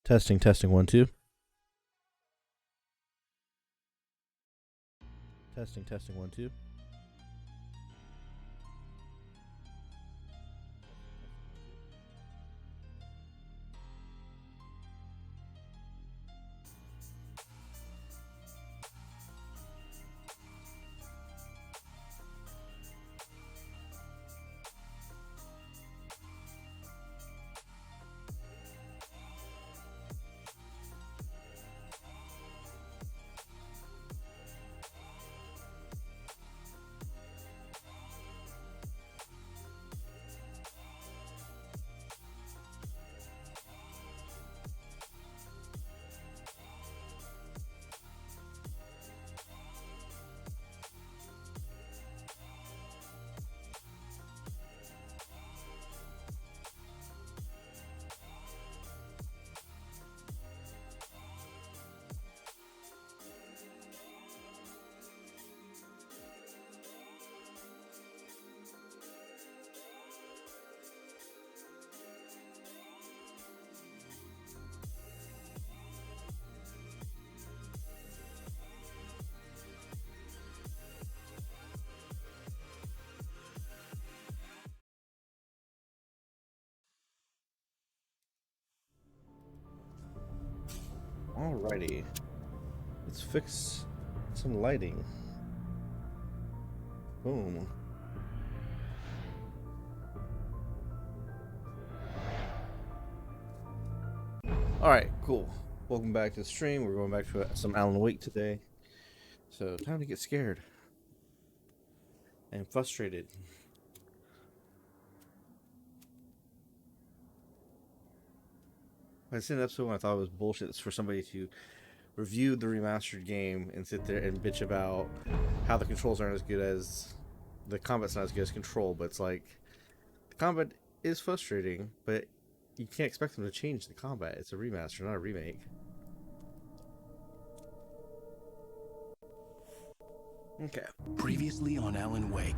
Testing, testing, 1, 2. Testing, testing, 1, 2. Alrighty. Let's fix some lighting. Boom. Alright, cool. Welcome back to the stream. We're going back to some Alan Wake today. So, time to get scared. And frustrated. I seen an episode when I thought it was bullshit. It's for somebody to review the remastered game and sit there and bitch about how the controls aren't as good as the combat's not as good as Control, but it's like the combat is frustrating, but you can't expect them to change the combat. It's a remaster, not a remake. Okay. Previously on Alan Wake,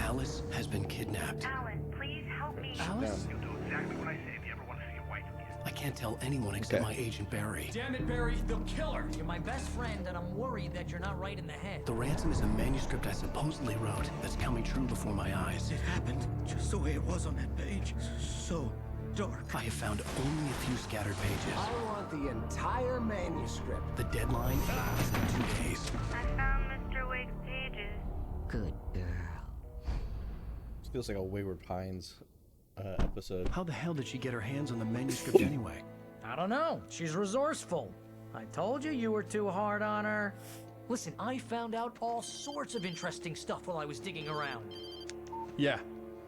Alice has been kidnapped. Alan, please help me. Alice? You'll do exactly what I say if you ever want to see your wife again. I can't tell anyone except Okay. my agent Barry. Damn it, Barry, they'll kill her. You're my best friend, and I'm worried that you're not right in the head. The ransom is a manuscript I supposedly wrote that's coming true before my eyes. It happened just the way it was on that page. So dark. I have found only a few scattered pages. I want the entire manuscript. The deadline is in 2 days. I found Mr. Wake's pages. Good girl. This feels like a Wayward Pines episode. How the hell did she get her hands on the manuscript anyway? I don't know. She's resourceful. I told you you were too hard on her. Listen, I found out all sorts of interesting stuff while I was digging around. Yeah.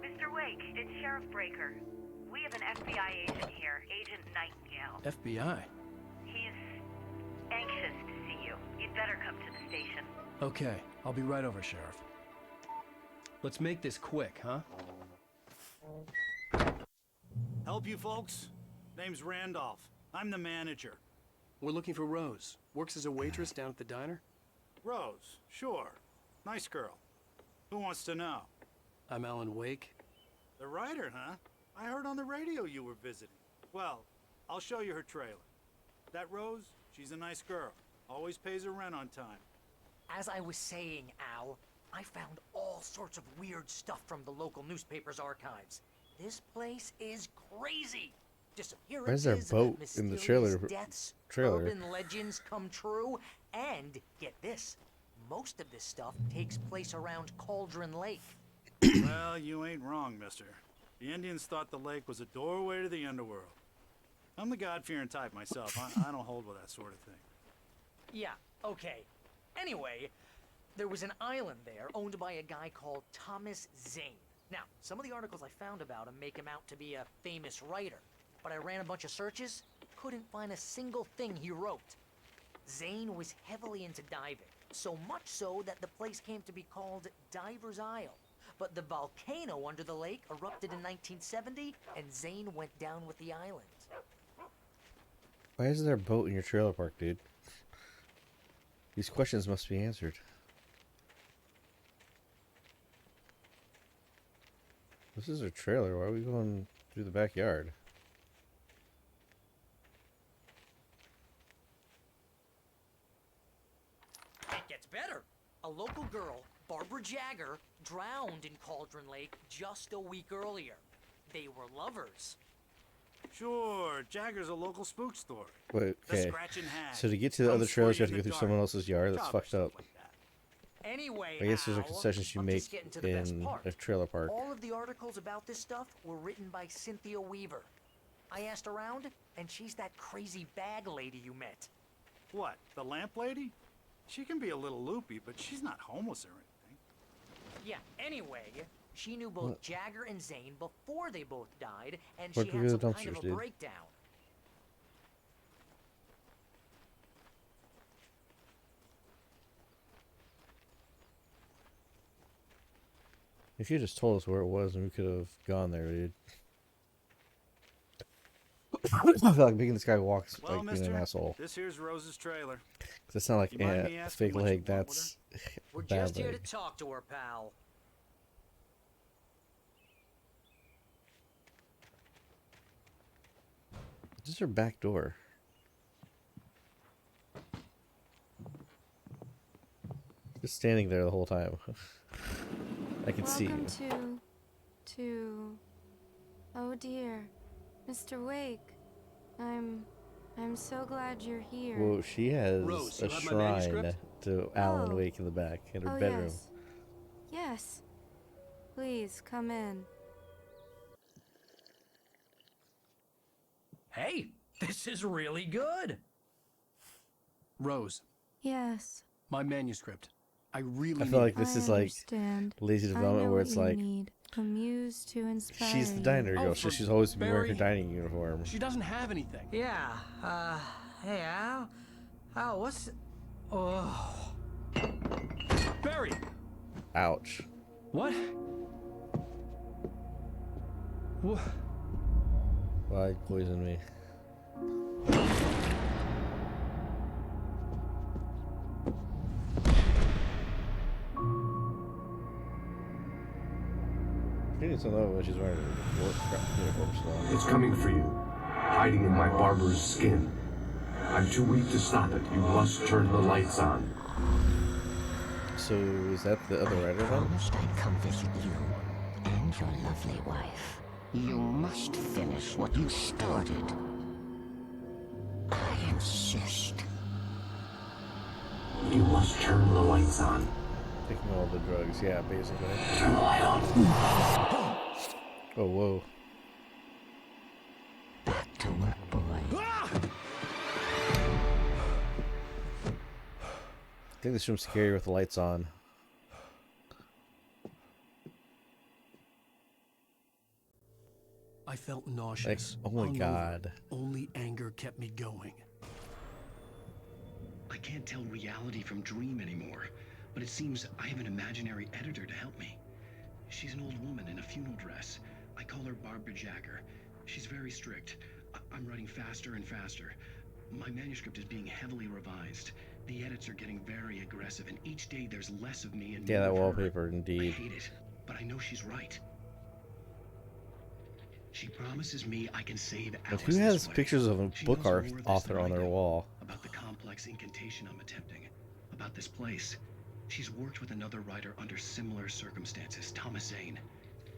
Mr. Wake, it's Sheriff Breaker. We have an FBI agent here, Agent Nightingale. FBI. He's anxious to see you. You'd better come to the station. Okay, I'll be right over, Sheriff. Let's make this quick, huh? Help you folks? Name's Randolph. I'm the manager. We're looking for Rose. Works as a waitress down at the diner. Rose, sure. Nice girl. Who wants to know? I'm Alan Wake. The writer, huh? I heard on the radio you were visiting. Well, I'll show you her trailer. That Rose, she's a nice girl. Always pays her rent on time. As I was saying, Al, I found all sorts of weird stuff from the local newspaper's archives. This place is crazy. Disappearances, Why is there a boat in the mysterious deaths, trailer? urban legends come true, and get this, most of this stuff takes place around Cauldron Lake. Well, you ain't wrong, mister. The Indians thought the lake was a doorway to the underworld. I'm the God-fearing type myself. I don't hold with that sort of thing. Yeah, okay. Anyway, there was an island there owned by a guy called Thomas Zane. Now, some of the articles I found about him make him out to be a famous writer, but I ran a bunch of searches, couldn't find a single thing he wrote. Zane was heavily into diving, so much so that the place came to be called Diver's Isle. But the volcano under the lake erupted in 1970, and Zane went down with the island. Why is there a boat in your trailer park, dude? These questions must be answered. This is a trailer. Why are we going through the backyard? gets better. A local girl, Barbara Jagger, drowned in Cauldron Lake just a week earlier. They were lovers. Sure, Jagger's a local spook story. Wait, The okay. Scratching Hat. So to get to the Come other trailers, you have to swing go in through the someone dark. else's yard. That's Job or fucked up. stuff like that. Anyway, I guess there's a Al, concessions you I'm make just getting to the best in part. a trailer park. All of the articles about this stuff were written by Cynthia Weaver. I asked around, and she's that crazy bag lady you met. What, the lamp lady? She can be a little loopy, but she's not homeless or anything. Yeah, anyway, she knew both Jagger and Zane before they both died, and Where'd she we had go some to kind of dumpsters, a dude? breakdown. If you just told us where it was, and we could have gone there, dude. I feel like making this guy walk is Well, like being mister, an asshole. this here's Rose's trailer. 'Cause it's not like You mind me a asking fake what you leg. want with That's We're a bad just here leg. to talk to her, pal. This is her back door. Just standing there the whole time. I can see you. Welcome to, oh dear, Mr. Wake. I'm so glad you're here. Well, she has Rose, a you have my shrine manuscript? to Alan Oh. Wake in the back in her Oh, bedroom. yes. Yes. Please, come in. Hey, this is really good. Rose, Yes. my manuscript. I really I feel need like this I is like understand. lazy I development know where what it's you like need. A muse to inspire she's the you. diner Oh, girl, so for she's always been wearing her Barry. dining uniform. She doesn't have anything. Yeah, hey, Al? Al, what's... Oh... Barry! Ouch. What? What? Why poison me? She needs to know when she's wearing her work uniform still. It's coming for you, hiding in my barber's skin. I'm too weak to stop it. You must turn the lights on. So is that the other writer then? Promised I'd come visit you and your lovely wife. You must finish what you started. I insist. You must turn the lights on. Taking all the drugs, yeah, basically. Turn the light on. Oh, whoa. Back to work, boy. I think this room's scary with the lights on. I felt nauseous. Like, oh my hungover. God. Only anger kept me going. I can't tell reality from dream anymore, but it seems I have an imaginary editor to help me. She's an old woman in a funeral dress. I call her Barbara Jagger. She's very strict. I'm writing faster and faster. My manuscript is being heavily revised. The edits are getting very aggressive, and each day there's less of me and Yeah, more that of her. wallpaper, I indeed. hate it, but I know she's right. She promises me I can save But Alice who this has way. pictures of a She book knows more of this author than on I their do. wall? About the complex incantation I'm attempting. About this place. She's worked with another writer under similar circumstances, Thomas Zane.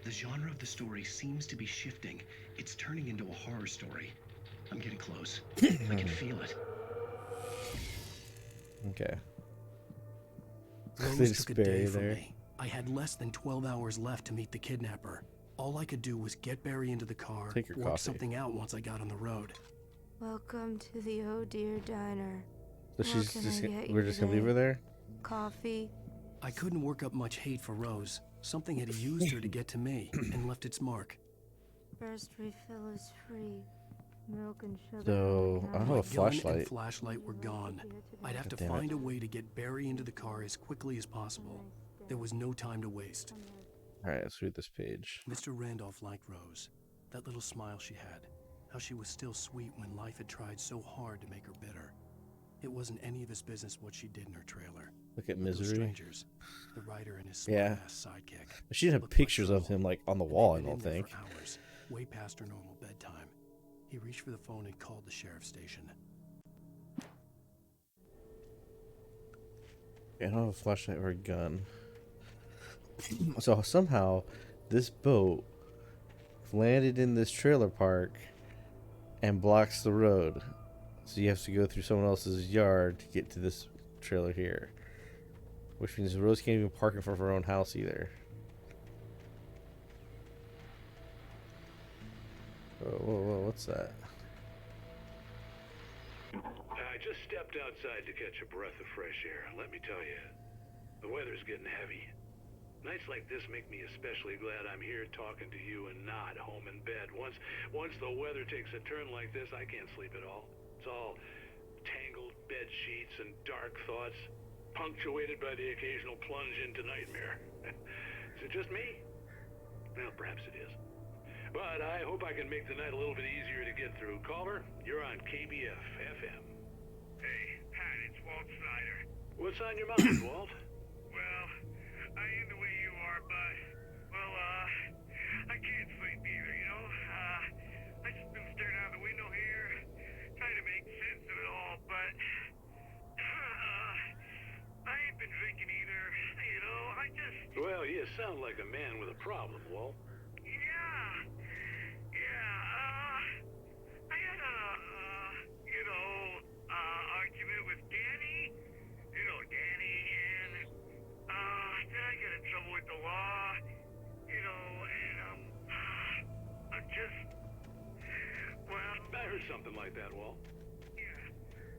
The genre of the story seems to be shifting. It's turning into a horror story. I'm getting close. I can feel it. Okay. Rose They just took a day bury from there. me. I had less than 12 hours left to meet the kidnapper. All I could do was get Barry into the car, Take your work coffee. something out once I got on the road. Welcome to the Oh Dear Diner. So she's can just I get we're you just gonna leave her today? there? Coffee. I couldn't work up much hate for Rose. Something had used her to get to me and left its mark. First refill is free. Milk and sugar. So I don't have My a gun flashlight. and flashlight were gone. I'd have to God damn it. find a way to get Barry into the car as quickly as possible. There was no time to waste. Alright, let's read this page. Mr. Randolph liked Rose. That little smile she had. How she was still sweet when life had tried so hard to make her bitter. It wasn't any of his business what she did in her trailer. Look at Those Misery. strangers, the writer and his Yeah. smart-ass sidekick. She didn't have looked like pictures of trouble. him like on the They'd wall, I been don't in there think. for hours, way past her normal bedtime. He reached for the phone and called the sheriff's station. I don't have a flashlight or a gun. So somehow this boat landed in this trailer park and blocks the road. So you have to go through someone else's yard to get to this trailer here. Which means Rose can't even park in front of her own house either. Whoa, what's that? I just stepped outside to catch a breath of fresh air. Let me tell you, the weather's getting heavy. Nights like this make me especially glad I'm here talking to you and not home in bed. Once the weather takes a turn like this, I can't sleep at all. It's all tangled bed sheets and dark thoughts, punctuated by the occasional plunge into nightmare. Is it just me? Well, perhaps it is. But I hope I can make the night a little bit easier to get through. Caller, you're on KBF FM. Hey, Pat, it's Walt Snyder. What's on your mind, Walt? Well, I am the way you are, but, well, I can't sleep either, you know? I just been staring out the window here, trying to make sense of it all, but, I ain't been drinking either, you know? Well, you sound like a man with a problem, Walt. I had a, argument with Danny, Danny, and, then I got in trouble with the law, and, I'm just, well... I heard something like that, Walt. Yeah,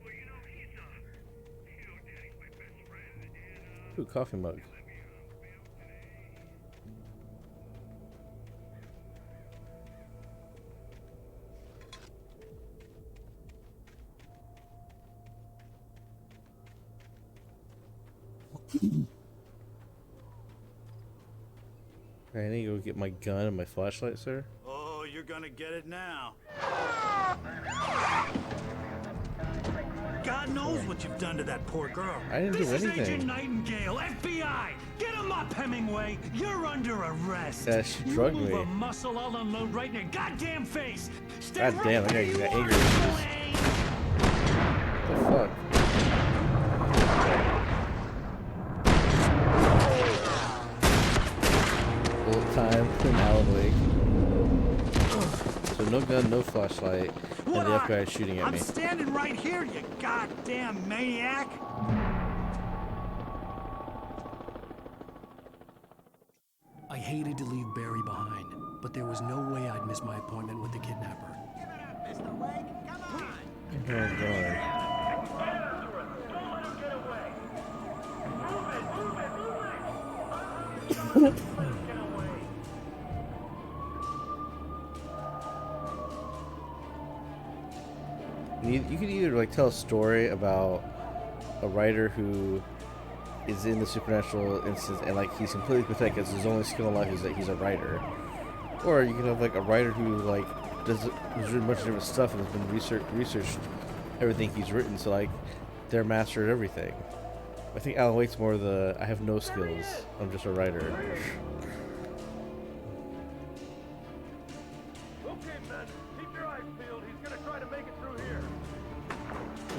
well, he's, Danny's my best friend, and, Ooh, coffee mug. I need to go get my gun and my flashlight, sir. Oh, you're gonna get it now. God knows what you've done to that poor girl. I didn't do anything. This is Agent Nightingale, FBI! Get him up, Hemingway! You're under arrest! Yeah, she drugged you move me. a muscle, I'll unload right in your goddamn face! Stay God right damn, I where gotta you get are, angry with this. What the fuck? Bullet time in Alan Wake. So no gun, no flashlight, and the FBI is shooting at me. I'm standing right here, you goddamn maniac! I hated to leave Barry behind, but there was no way I'd miss my appointment with the kidnapper. Mr. Wake, come on! Oh god. You could either like tell a story about a writer who is in the supernatural instance and like he's completely pathetic because his only skill in life is that he's a writer, or you can have like a writer who like has written a bunch of different stuff and has been researched everything he's written, so like they're master at everything. I think Alan Wake's more the I have no skills, I'm just a writer. Okay, men, keep your eyes peeled. He's gonna try to make it through here.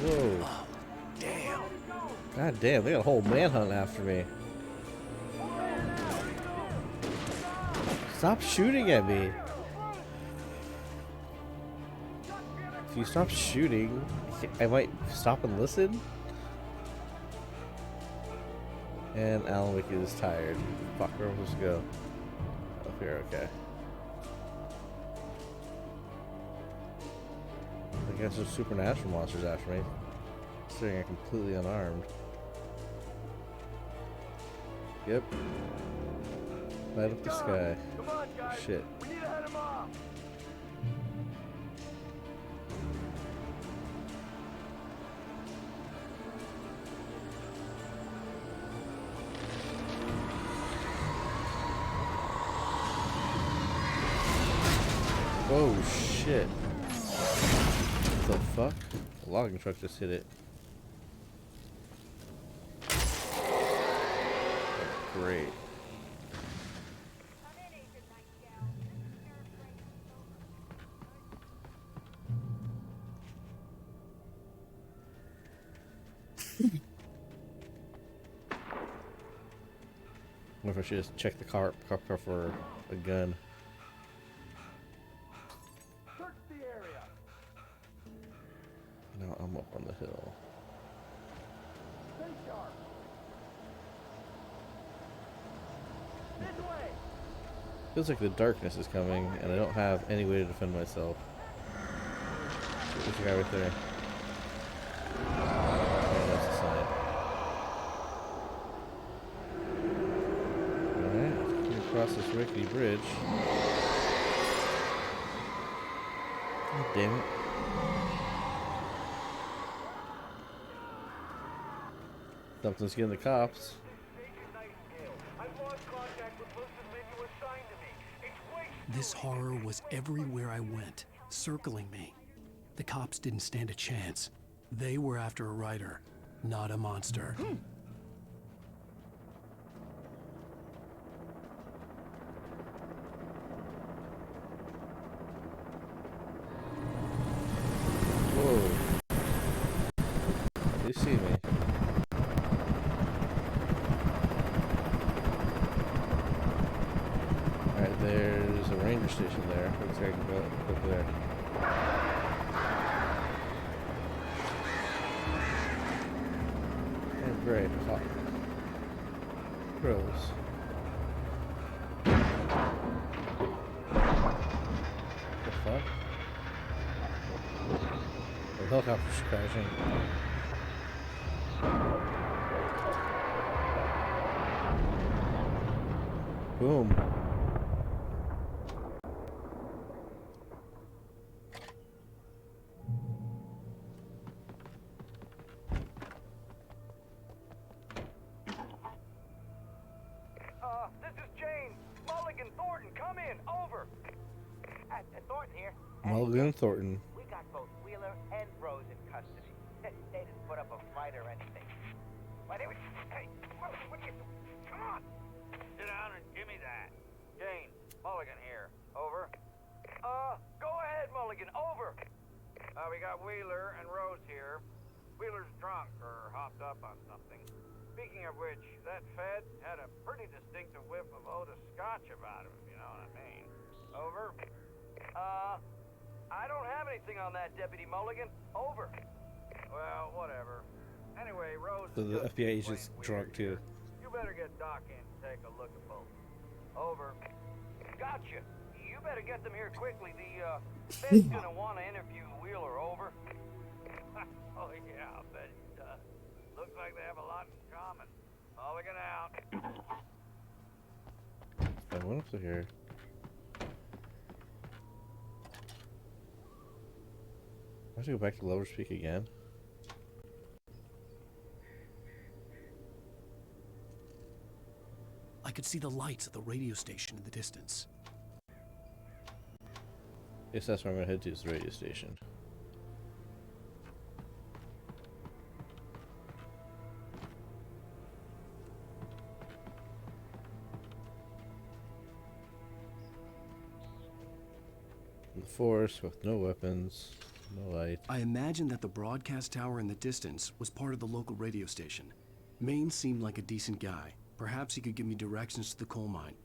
Whoa. Oh, damn. God damn, they got a whole manhunt after me. Stop shooting at me. If you stop shooting, I might stop and listen. And Alan Wake is tired. Fuck, where am I supposed to go? Up here, okay. I guess there's supernatural monsters after me. Sitting here completely unarmed. Yep. Light up the sky. Come on, guys. Shit. We need to head him off. Oh shit. What the fuck? A logging truck just hit it. Great. wonder if I should just check the car for a gun. Search the area. No, I'm up on the hill. Stay sharp. This way. Feels like the darkness is coming, and I don't have any way to defend myself. There's a guy right there. Yeah, that's the sign. Alright, let's get across this rickety bridge. God damn it. Something's getting the cops. This horror was everywhere I went, circling me. The cops didn't stand a chance. They were after a writer, not a monster. Whoa. They see me. Alright, there's a ranger station there. Looks like I can go up there. And great. Hot. Rose. The fuck? The helicopter's crashing. Boom. This is Jane. Mulligan Thornton, come in. Over. Thornton here. Mulligan Thornton. We got both Wheeler and Rose in custody. They didn't put up a fight or anything. Why, they were... Hey, what are you doing? Come on. Sit down and give me that. Jane, Mulligan here. Over. Go ahead, Mulligan. Over. We got Wheeler and Rose here. Wheeler's drunk or hopped up on something. Speaking of which, that Fed had a pretty distinctive whiff of Otis Scotch about him, if you know what I mean. Over. I don't have anything on that, Deputy Mulligan. Over. Well, whatever. Anyway, Rose... So the FBI agent's drunk too. You better get Doc in to take a look at both. Over. Gotcha. You better get them here quickly. The Fed's gonna want to interview Wheeler. Over. Oh yeah, I'll bet he does. Looks like they have a lot in common. Mulligan out. I went up to here. I have to go back to Lover's Peak again. I could see the lights of the radio station in the distance. Guess that's where I'm gonna head to, is the radio station. In the forest with no weapons, no light. I imagined that the broadcast tower in the distance was part of the local radio station. Maine seemed like a decent guy. Perhaps he could give me directions to the coal mine.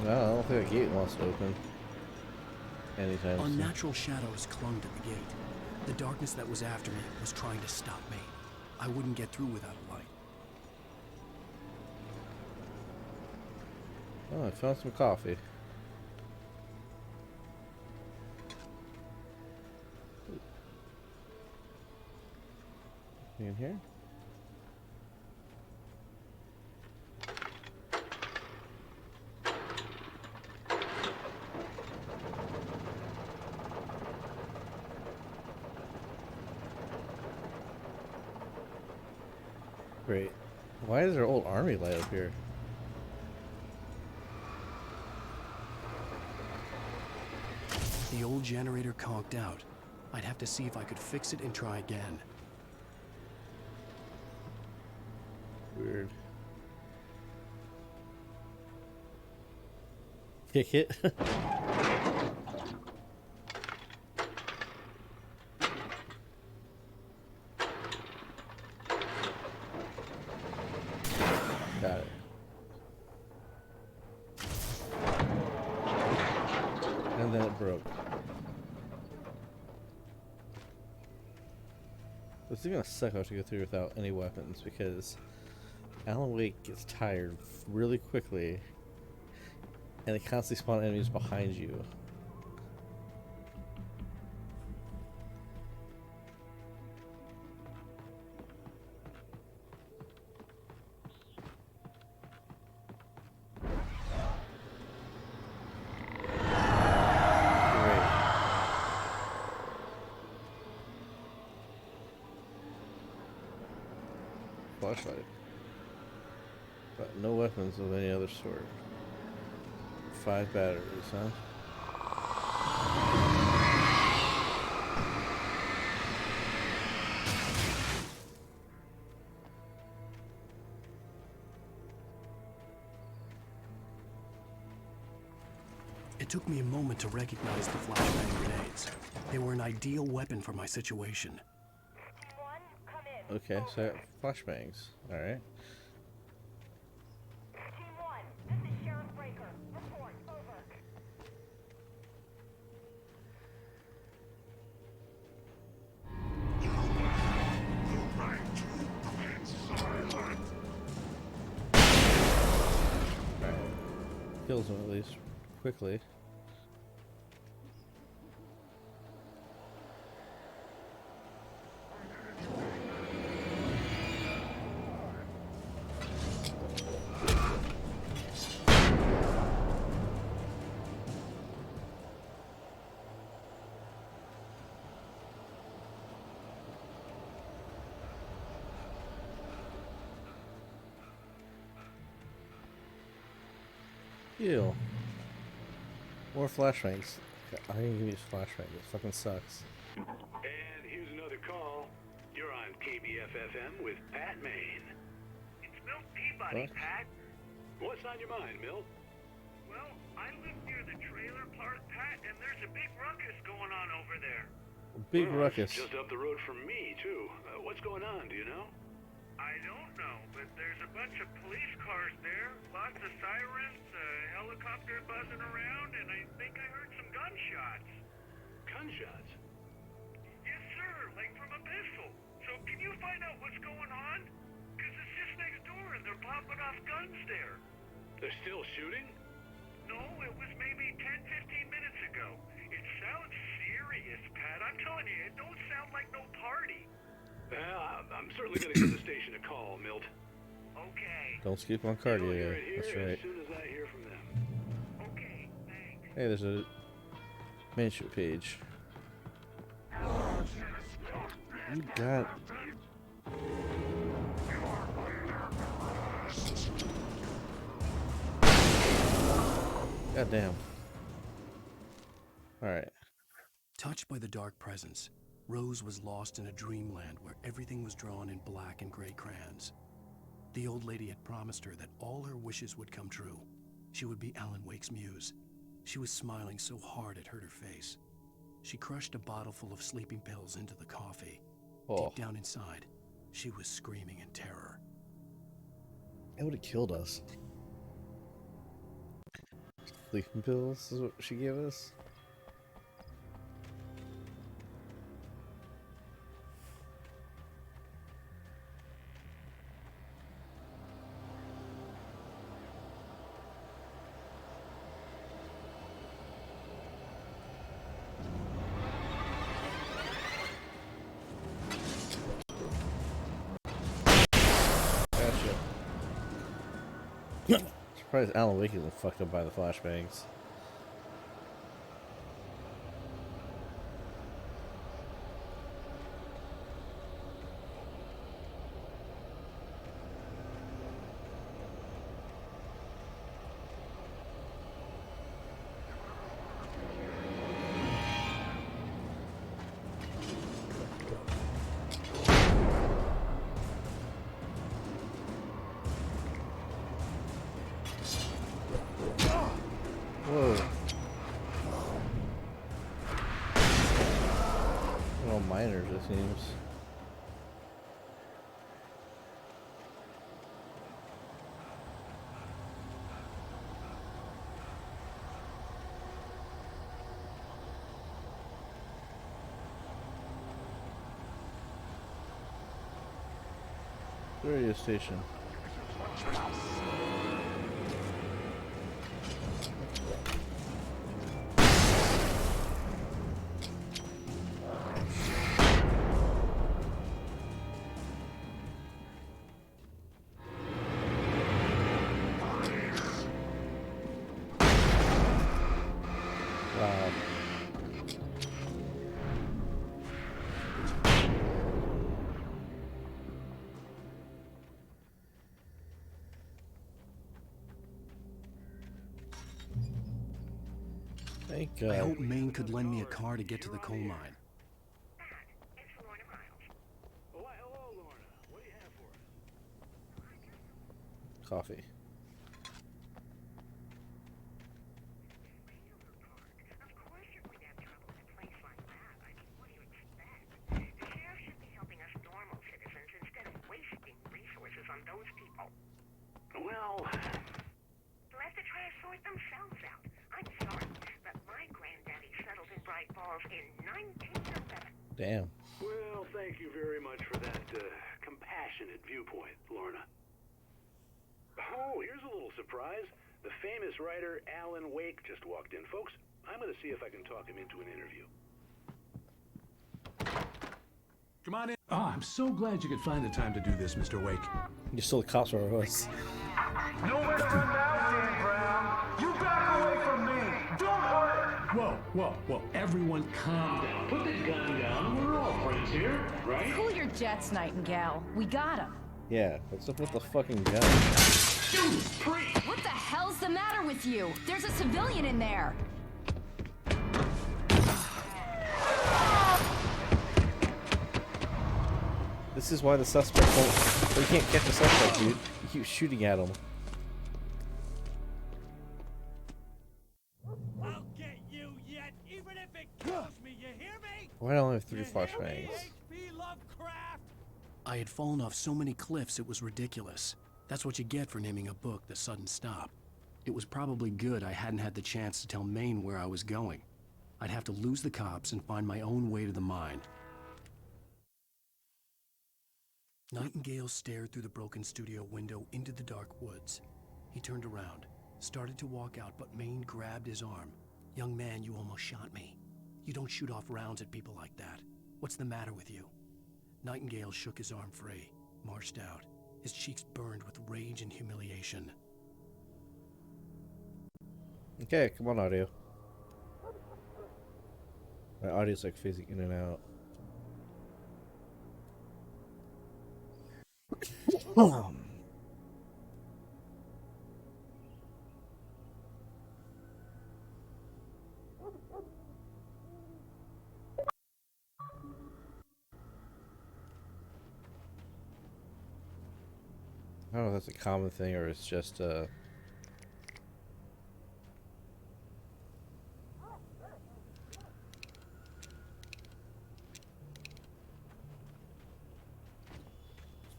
No, I don't think that gate wants to open anytime soon. Unnatural shadows clung to the gate. The darkness that was after me was trying to stop me. I wouldn't get through without a light. Oh, I found some coffee. In here? Great. Why is there old army light up here? The old generator conked out. I'd have to see if I could fix it and try again. Weird. Kick it. And then it broke. It's gonna suck out to go through without any weapons because Alan Wake gets tired really quickly and they constantly spawn enemies behind you. Flashlight. But no weapons of any other sort. 5 batteries, huh? It took me a moment to recognize the flashbang grenades. They were an ideal weapon for my situation. Okay, so I got flashbangs. Alright. Team 1, this is Sheriff Breaker. Report, over. Alright. Kills him at least quickly. Ew. More flashbangs. I didn't give you a flashbang. It fucking sucks. And here's another call. You're on KBFFM with Pat Maine. It's Milt Peabody, What? Pat. What's on your mind, Milt? Well, I live near the trailer park, Pat, and there's a big ruckus going on over there. Big Well, ruckus. it's just up the road from me, too. What's going on, do you know? I don't know, but there's a bunch of police cars there, lots of sirens, a helicopter buzzing around, and I think I heard some gunshots. Gunshots? Yes, sir, like from a pistol. So can you find out what's going on? Because it's just next door and they're popping off guns there. They're still shooting? No, it was maybe 10-15 minutes ago. It sounds serious, Pat. I'm telling you, it don't sound like no party. Well, I'm certainly going to give the station a call, Milt. Okay. Don't skip on You'll cardio. hear it here That's right. as soon as I hear from them. Okay, thanks. Hey, there's a mansion page. You got. God damn. Alright. Touched by the dark presence, Rose was lost in a dreamland where everything was drawn in black and gray crayons. The old lady had promised her that all her wishes would come true. She would be Alan Wake's muse. She was smiling so hard it hurt her face. She crushed a bottle full of sleeping pills into the coffee. Oh. Deep down inside, she was screaming in terror. It would have killed us. Sleeping pills is what she gave us. Surprised Alan Wake isn't fucked up by the flashbangs. Whoa. All miners, it seems. Radio station. Wow. Thank God. I hope Maine could lend me a car to get to the coal mine. Oh, why, hello, Lorna. What do you have for us? Coffee. Well, Let the trash sort themselves out. I'm sorry, but my granddaddy settled in Bright Falls in 1907. Damn. well, thank you very much for that compassionate viewpoint, Lorna. Oh, here's a little surprise. The famous writer Alan Wake just walked in. Folks, I'm going to see if I can talk him into an interview. Come on in. Oh, I'm so glad you could find the time to do this, Mr. Wake. You stole the cops from us. Nowhere to run now, Dan Brown. You back away from me. Don't hurt. Whoa. Everyone calm down. Put the gun down. We're all friends here, right? Cool your jets, Nightingale. We got him. Yeah, what's up with the fucking gun? What the hell's the matter with you? There's a civilian in there. This is why the suspect won't... We can't catch the suspect, dude. You keep shooting at him. I'll get you yet, even if it kills me. You hear me? Why do I only have 3 flashbangs? H.P. Lovecraft. I had fallen off so many cliffs it was ridiculous. That's what you get for naming a book The Sudden Stop. It was probably good I hadn't had the chance to tell Maine where I was going. I'd have to lose the cops and find my own way to the mine. Nightingale stared through the broken studio window into the dark woods. He turned around, started to walk out, but Maine grabbed his arm. "Young man, you almost shot me. You don't shoot off rounds at people like that. What's the matter with you?" Nightingale shook his arm free, marched out. His cheeks burned with rage and humiliation. Okay, come on, audio. My audio's like phasing in and out. I don't know if that's a common thing or it's just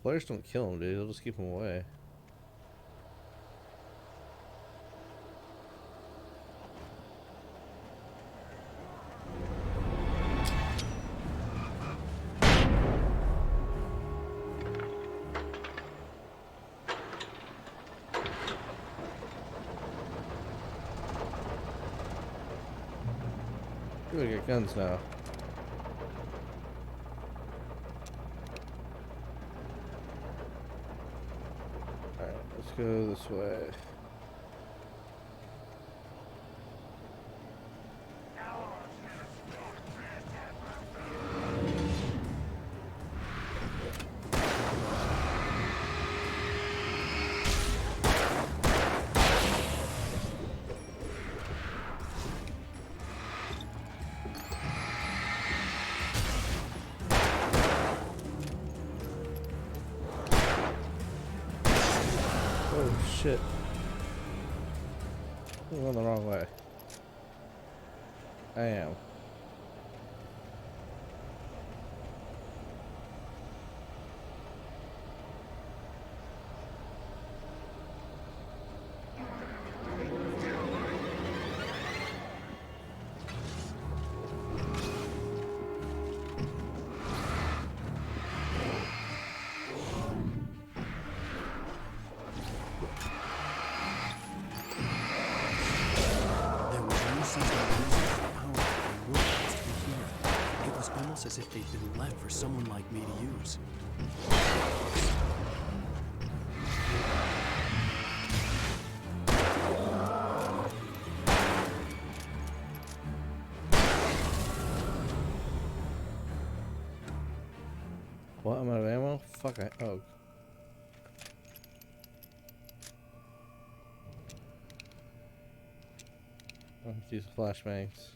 players don't kill him, dude. They'll just keep him away. Ooh, I got guns now. Alright, let's go this way. Oh shit. I'm going the wrong way. I am. almost as if they'd been left for someone like me to use. What? I'm out of ammo? Fuck, oh. Let's use flashbangs.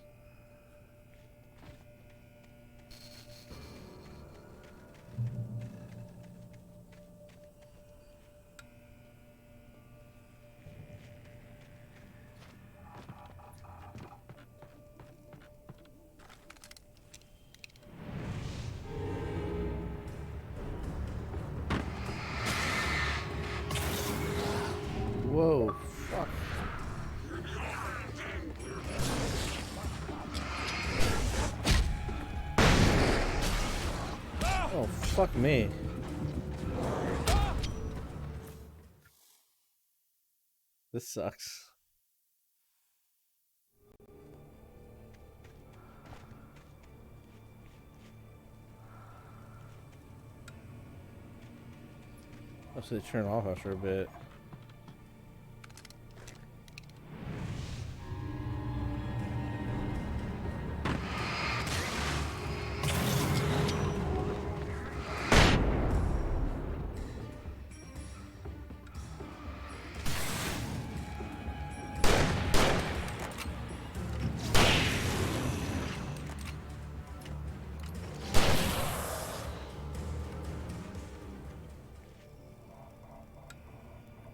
Whoa, fuck. Oh, fuck me. This sucks. Let's say turn off after a bit.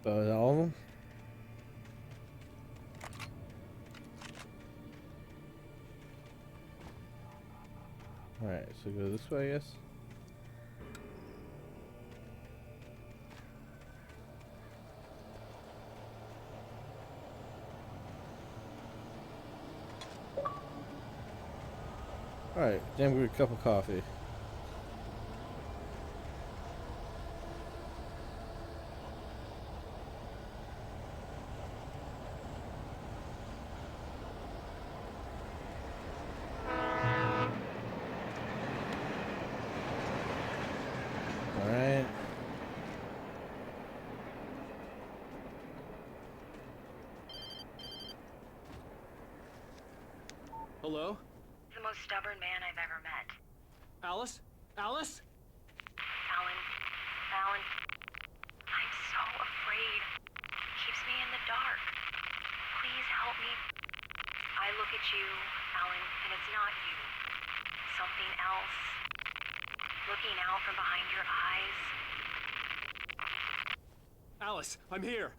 All of them? Alright, so go this way, I guess. Alright, damn good cup of coffee. Alright. Hello? The most stubborn man I've ever met. Alice? Alice? Alan. Alan. I'm so afraid. He keeps me in the dark. Please help me. I look at you, Alan, and it's not you. Something else. Looking out from behind your eyes. Alice, I'm here.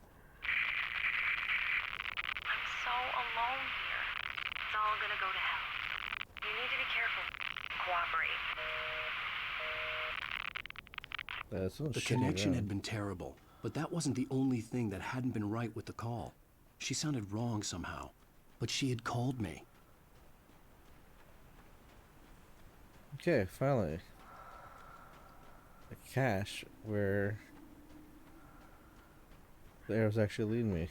I'm so alone here. It's all gonna go to hell. You need to be careful. Cooperate. That's so The shitty connection gun. had been terrible, but that wasn't the only thing that hadn't been right with the call. She sounded wrong somehow, but she had called me. Okay, finally. A cache where the arrow's actually leading me.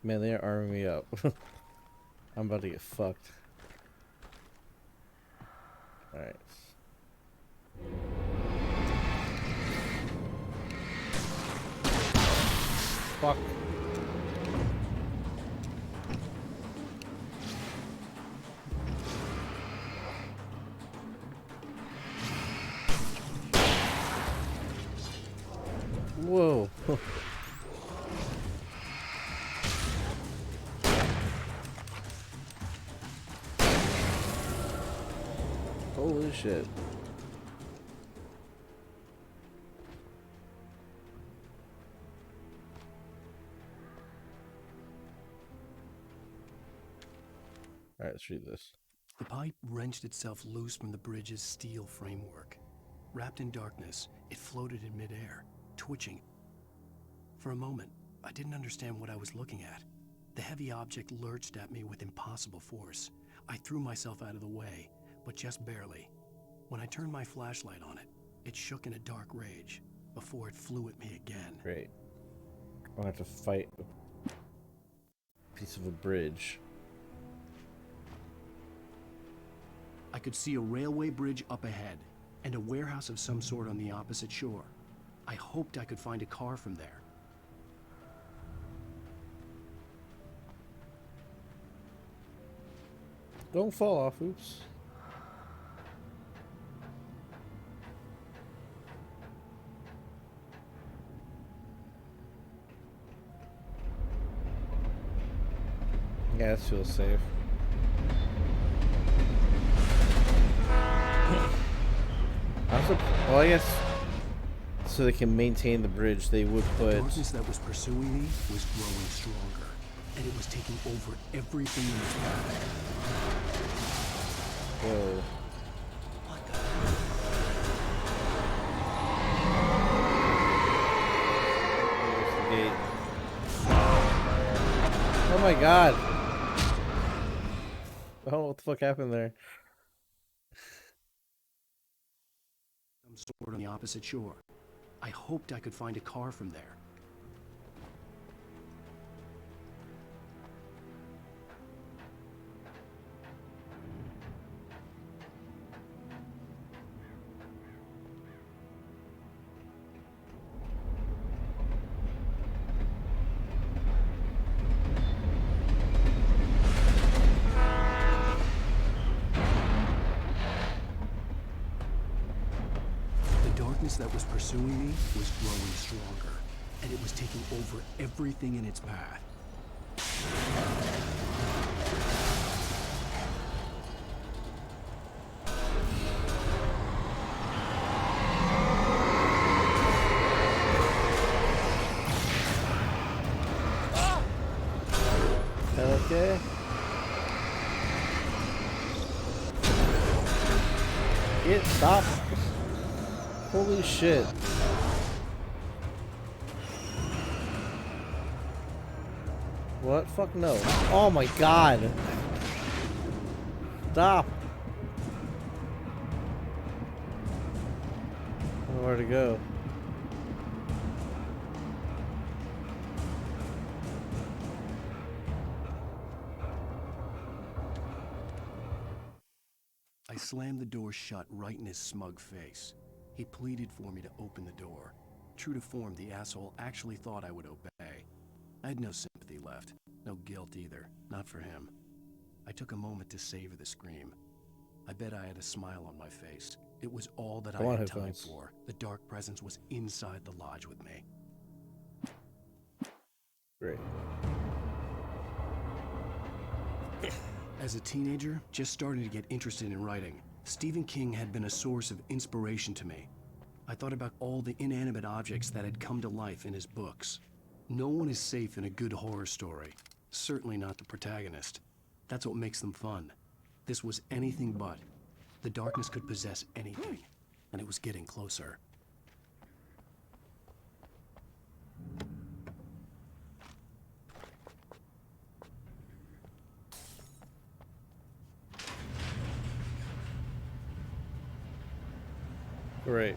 Man, they are arming me up. I'm about to get fucked. Alright. Fuck. Whoa. Holy shit. Alright, let's read this. The pipe wrenched itself loose from the bridge's steel framework. Wrapped in darkness, it floated in midair, twitching. For a moment, I didn't understand what I was looking at. The heavy object lurched at me with impossible force. I threw myself out of the way, but just barely. When I turned my flashlight on it, it shook in a dark rage before it flew at me again. Great. I'll have to fight piece of a bridge. I could see a railway bridge up ahead, and a warehouse of some sort on the opposite shore. I hoped I could find a car from there. Don't fall off, oops. Yeah, this feels safe. Also, well, I guess so they can maintain the bridge, they would put. The darkness that was pursuing me was growing stronger, and it was taking over everything in its path. Whoa. There's the gate. Oh my god! I don't know what the fuck happened there. Some sort on the opposite shore. I hoped I could find a car from there. That was pursuing me was growing stronger, and it was taking over everything in its path. Okay. Stop. Holy shit. What? Fuck no. Oh my god. Stop. I don't know where to go. I slammed the door shut right in his smug face. He pleaded for me to open the door. True to form, the asshole actually thought I would obey. I had no sympathy left, no guilt either, not for him. I took a moment to savor the scream. I bet I had a smile on my face. It was all that I had time for. The dark presence was inside the lodge with me. Great. As a teenager, just starting to get interested in writing, Stephen King had been a source of inspiration to me. I thought about all the inanimate objects that had come to life in his books. No one is safe in a good horror story. Certainly not the protagonist. That's what makes them fun. This was anything but. The darkness could possess anything, and it was getting closer. Great.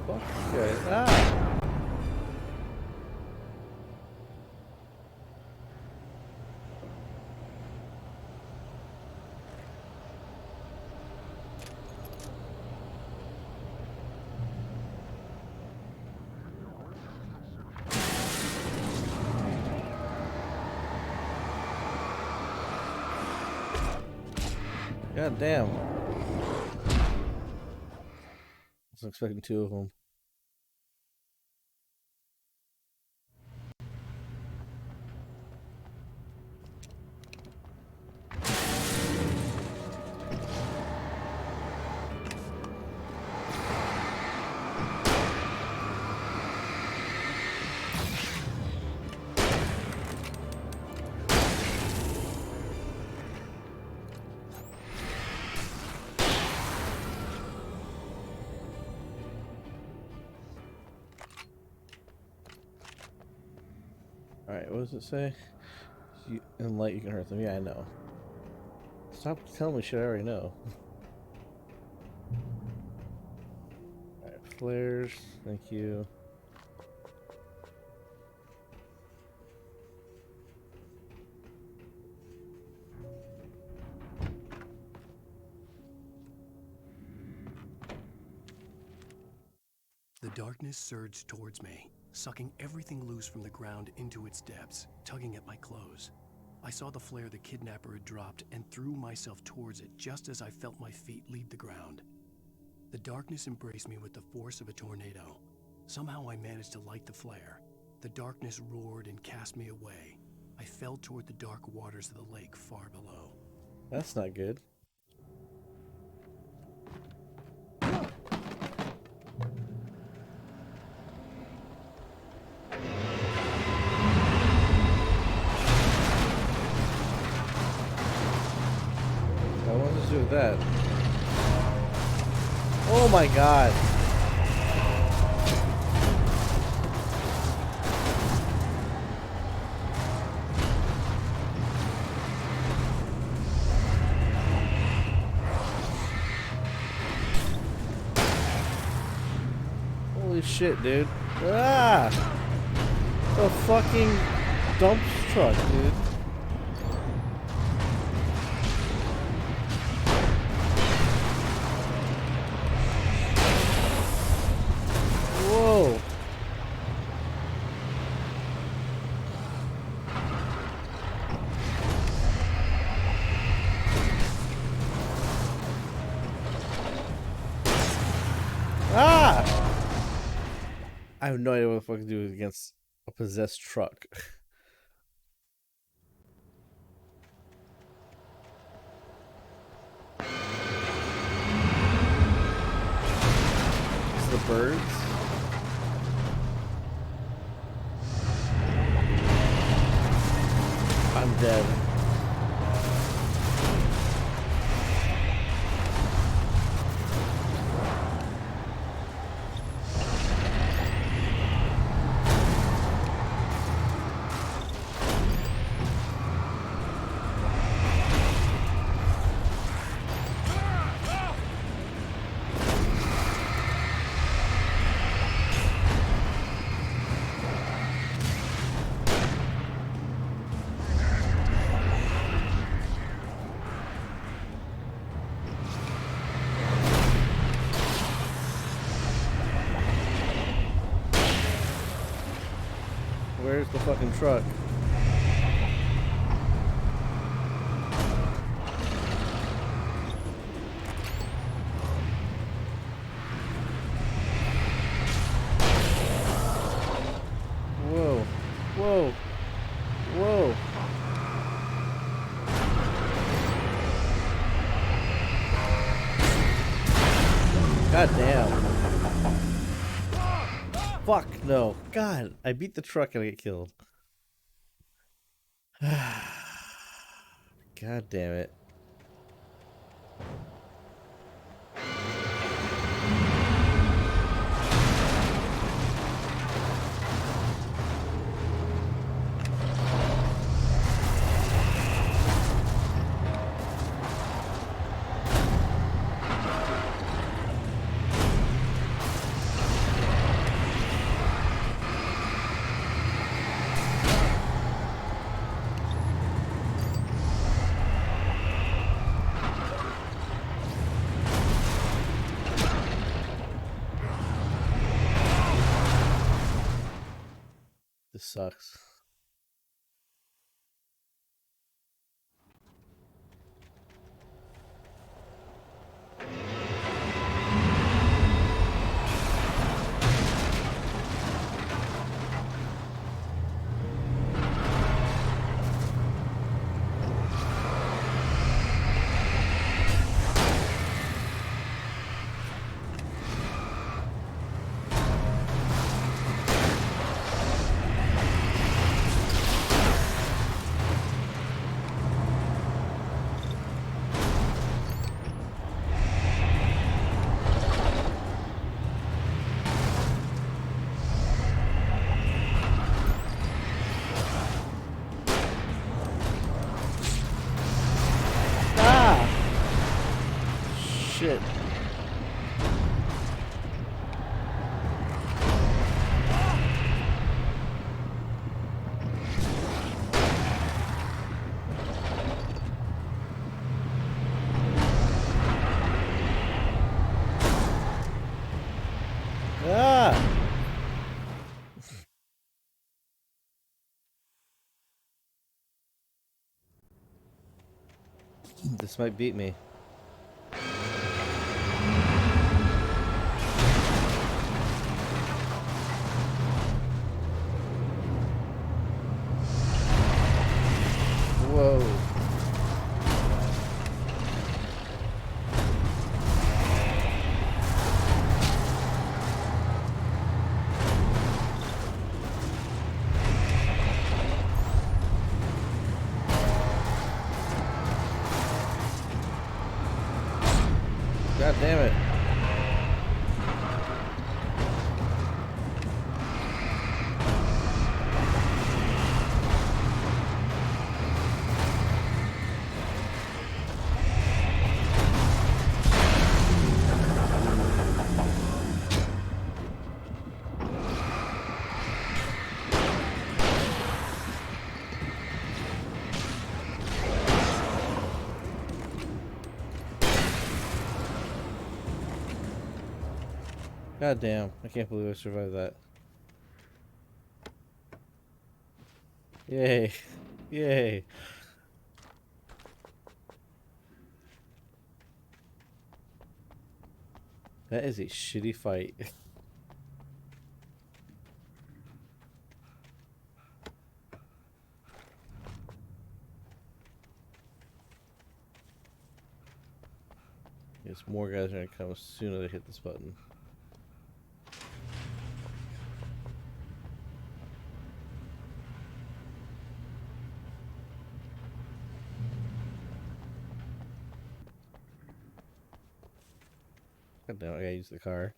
Fuck you guys. Ah! God damn. I was expecting two of them. Alright, what does it say? In light you can hurt them. Yeah, I know. Stop telling me shit I already know. Alright, flares. Thank you. The darkness surged towards me, sucking everything loose from the ground into its depths, tugging at my clothes. I saw the flare the kidnapper had dropped and threw myself towards it just as I felt my feet leave the ground. The darkness embraced me with the force of a tornado. Somehow I managed to light the flare. The darkness roared and cast me away. I fell toward the dark waters of the lake far below. That's not good. Do that. Oh my god. Holy shit, dude. Ah! The fucking dump truck, dude. Whoa. Ah! I have no idea what the fuck to do against a possessed truck. It's the birds. I'm dead. Where's the fucking truck? Whoa. Whoa. Whoa. God damn. Fuck no. God, I beat the truck and I get killed. God damn it. This sucks. This might beat me. Whoa. God damn it. God damn, I can't believe I survived that. Yay. Yay. That is a shitty fight. Yes, more guys are gonna come as soon as I hit this button. God damn, I gotta use the car.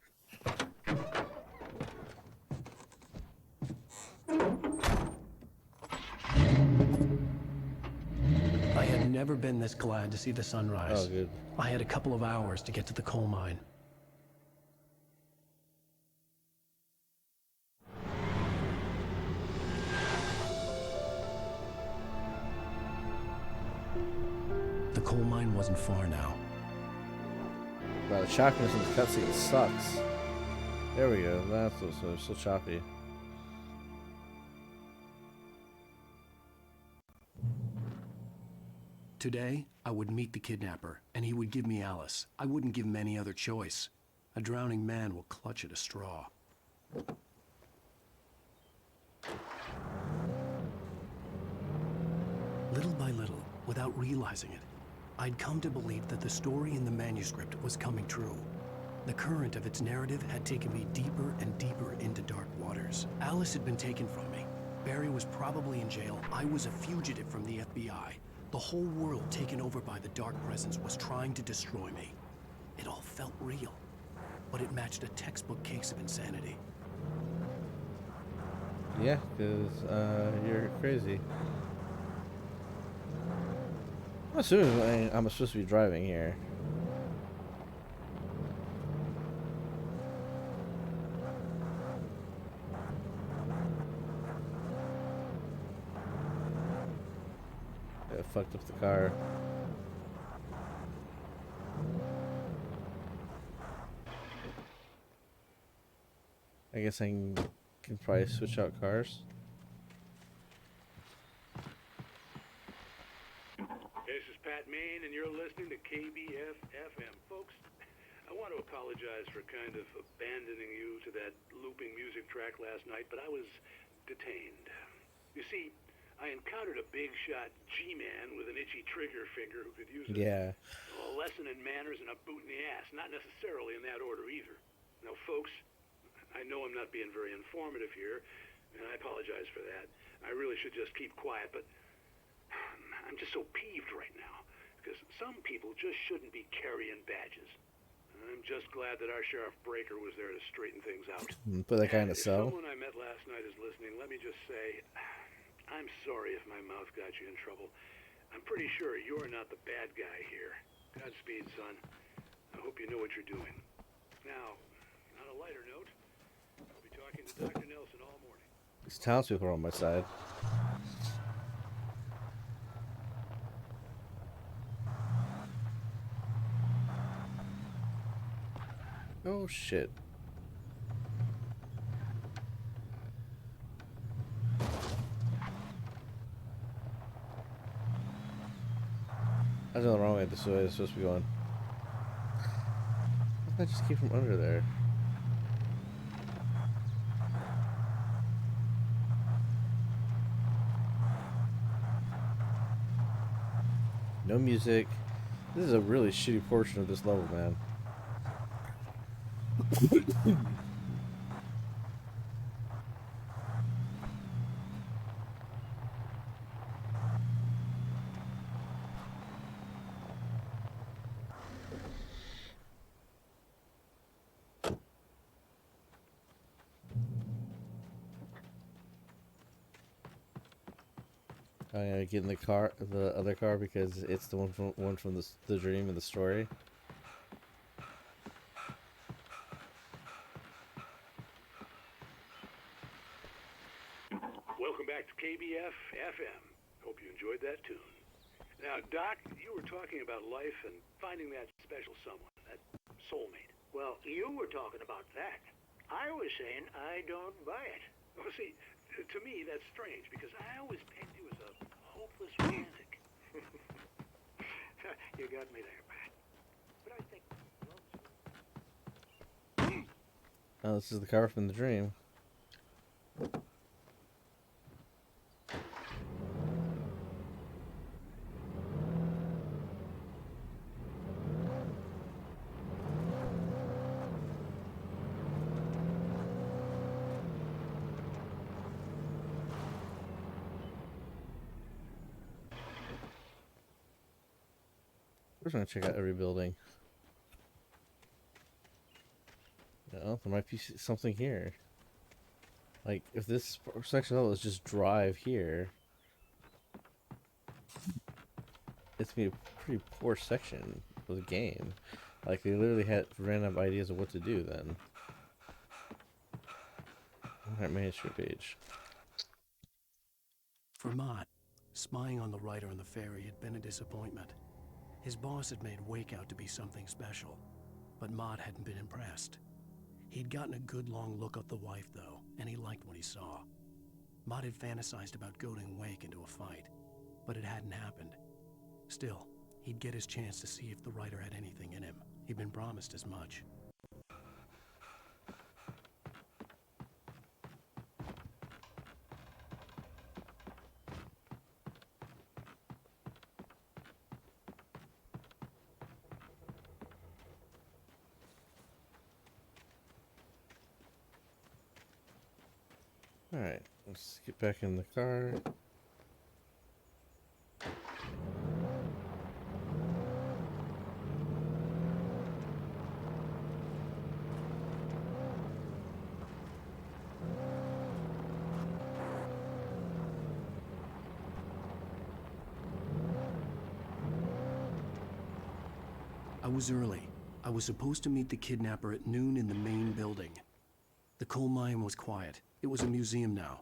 I had never been this glad to see the sunrise. Oh, good. I had a couple of hours to get to the coal mine. The coal mine wasn't far now. Wow, the choppiness in the cutscene sucks. There we go. That's so choppy. Today, I would meet the kidnapper, and he would give me Alice. I wouldn't give him any other choice. A drowning man will clutch at a straw. Little by little, without realizing it, I'd come to believe that the story in the manuscript was coming true. The current of its narrative had taken me deeper and deeper into dark waters. Alice had been taken from me. Barry was probably in jail. I was a fugitive from the FBI. The whole world taken over by the Dark Presence was trying to destroy me. It all felt real, but it matched a textbook case of insanity. Yeah, because you're crazy. I'm assuming I'm supposed to be driving here. I fucked up the car. I guess I can probably switch out cars. This is Pat Main, and you're listening to KBF-FM. Folks, I want to apologize for kind of abandoning you to that looping music track last night, but I was detained. You see, I encountered a big-shot G-man with an itchy trigger finger who could use a lesson in manners and a boot in the ass. Not necessarily in that order either. Now, folks, I know I'm not being very informative here, and I apologize for that. I really should just keep quiet, but I'm just so peeved right now, because some people just shouldn't be carrying badges. I'm just glad that our Sheriff Breaker was there to straighten things out. Put that guy in a If cell. someone I met last night is listening, let me just say, I'm sorry if my mouth got you in trouble. I'm pretty sure you're not the bad guy here. Godspeed, son. I hope you know what you're doing. Now, on a lighter note, I'll be talking to Dr. Nelson all morning. These townspeople are on my side. Oh shit. I was going the wrong way. This is the way it's supposed to be going. How did I just came from under there? No music. This is a really shitty portion of this level, man. I'm gonna get in the car, the other car, because it's the one from the dream and the story. Welcome back to KBF FM. Hope you enjoyed that tune. Now, Doc, you were talking about life and finding that special someone, that soulmate. Well, you were talking about that. I was saying I don't buy it. Well, see, to me that's strange because I always pegged you as a hopeless romantic. You got me there, Pat. But I think Oh, this is the car from the dream. We're just gonna check out every building. Oh, there might be something here. Like, if this section level is just drive here, it's gonna be a pretty poor section of the game. Like, they literally had random ideas of what to do then. Alright, manuscript page. For Mott, spying on the writer on the ferry had been a disappointment. His boss had made Wake out to be something special, but Mott hadn't been impressed. He'd gotten a good long look at the wife, though, and he liked what he saw. Mott had fantasized about goading Wake into a fight, but it hadn't happened. Still, he'd get his chance to see if the writer had anything in him. He'd been promised as much. Alright, let's get back in the car. I was early. I was supposed to meet the kidnapper at noon in the main building. The coal mine was quiet. It was a museum now.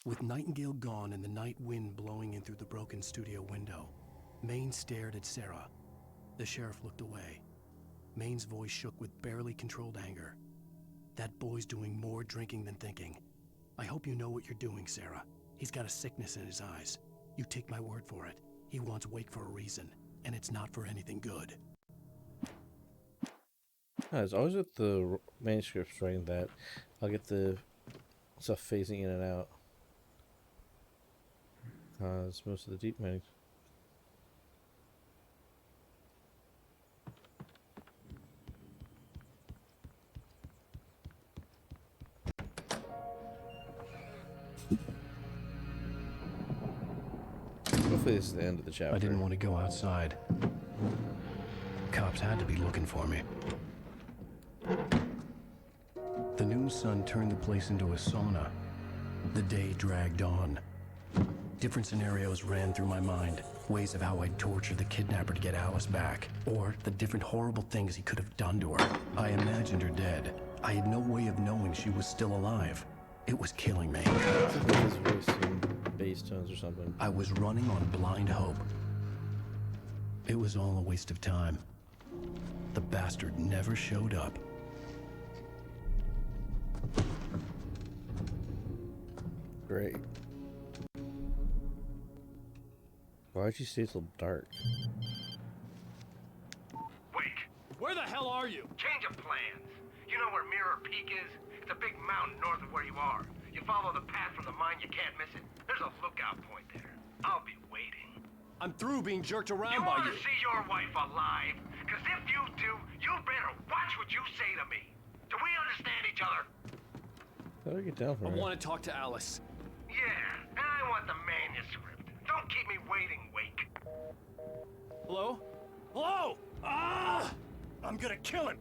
With Nightingale gone and the night wind blowing in through the broken studio window, Maine stared at Sarah. The sheriff looked away. Maine's voice shook with barely controlled anger. That boy's doing more drinking than thinking. I hope you know what you're doing, Sarah. He's got a sickness in his eyes. You take my word for it. He wants Wake for a reason, and it's not for anything good. It's always with the manuscripts writing that I'll get the stuff phasing in and out. It's most of the deep mining. Hopefully this is the end of the chapter. I didn't want to go outside. Cops had to be looking for me. The noon sun turned the place into a sauna. The day dragged on. Different scenarios ran through my mind. Ways of how I'd torture the kidnapper to get Alice back. Or the different horrible things he could have done to her. I imagined her dead. I had no way of knowing she was still alive. It was killing me. His voice in bass tones or something. I was running on blind hope. It was all a waste of time. The bastard never showed up. Great. Why'd you stay so dark? Wake! Where the hell are you? Change of plans. You know where Mirror Peak is? It's a big mountain north of where you are. You follow the path from the mine, you can't miss it. There's a lookout point there. I'll be waiting. I'm through being jerked around You by want you. to see your wife alive? Because if you do, you better watch what you say to me. Do we understand each other? How do I get down from I here? want to talk to Alice. Yeah, and I want the manuscript. Don't keep me waiting, Wake. Hello? Hello! Ah! I'm gonna kill him!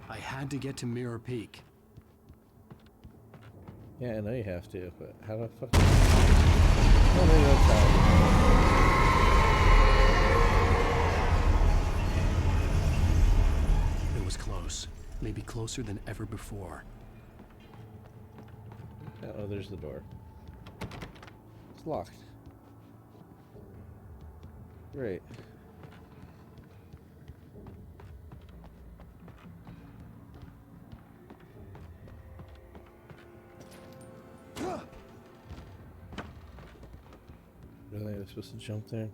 I had to get to Mirror Peak. Yeah, I know you have to, but how the fuck? Oh, maybe that's how. It was close. Maybe closer than ever before. Oh, there's the door. It's locked. Great. Really, I was supposed to jump there?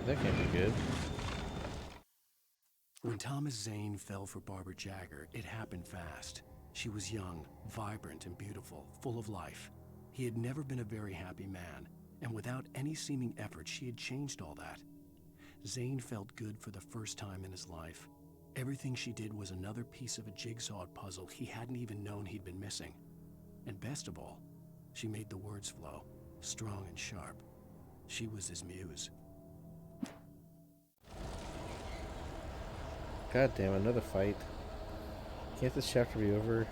That can't be good. When Thomas Zane fell for Barbara Jagger, it happened fast. She was young, vibrant, and beautiful, full of life. He had never been a very happy man, and without any seeming effort, she had changed all that. Zane felt good for the first time in his life. Everything she did was another piece of a jigsaw puzzle he hadn't even known he'd been missing. And best of all, she made the words flow, strong and sharp. She was his muse. God damn, another fight. Can't this chapter be over?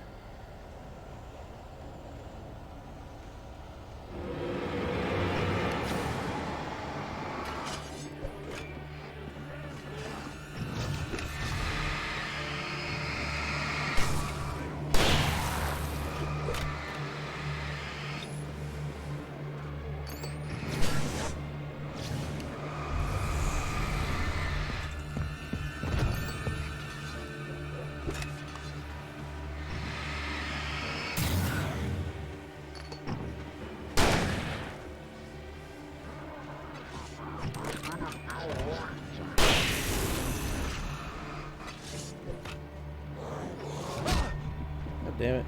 God damn it.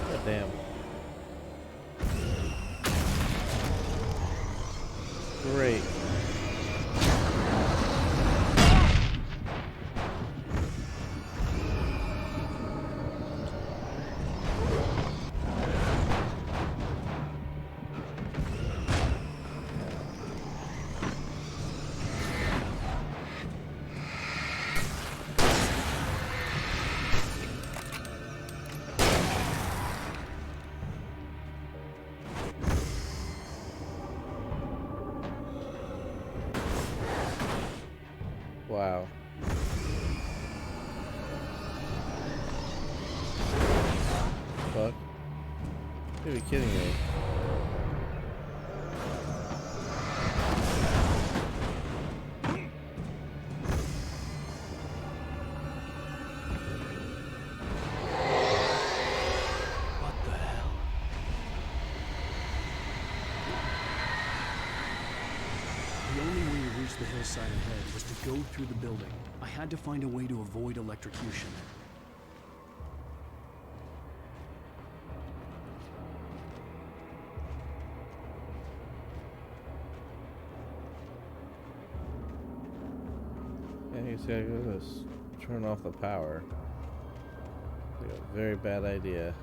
God damn. Great. Wow. Fuck. You gotta be kidding me. What the hell? The only way to reach the hillside ahead was to go through the building. I had to find a way to avoid electrocution. Okay, so I gotta turn off the power. Like a very bad idea.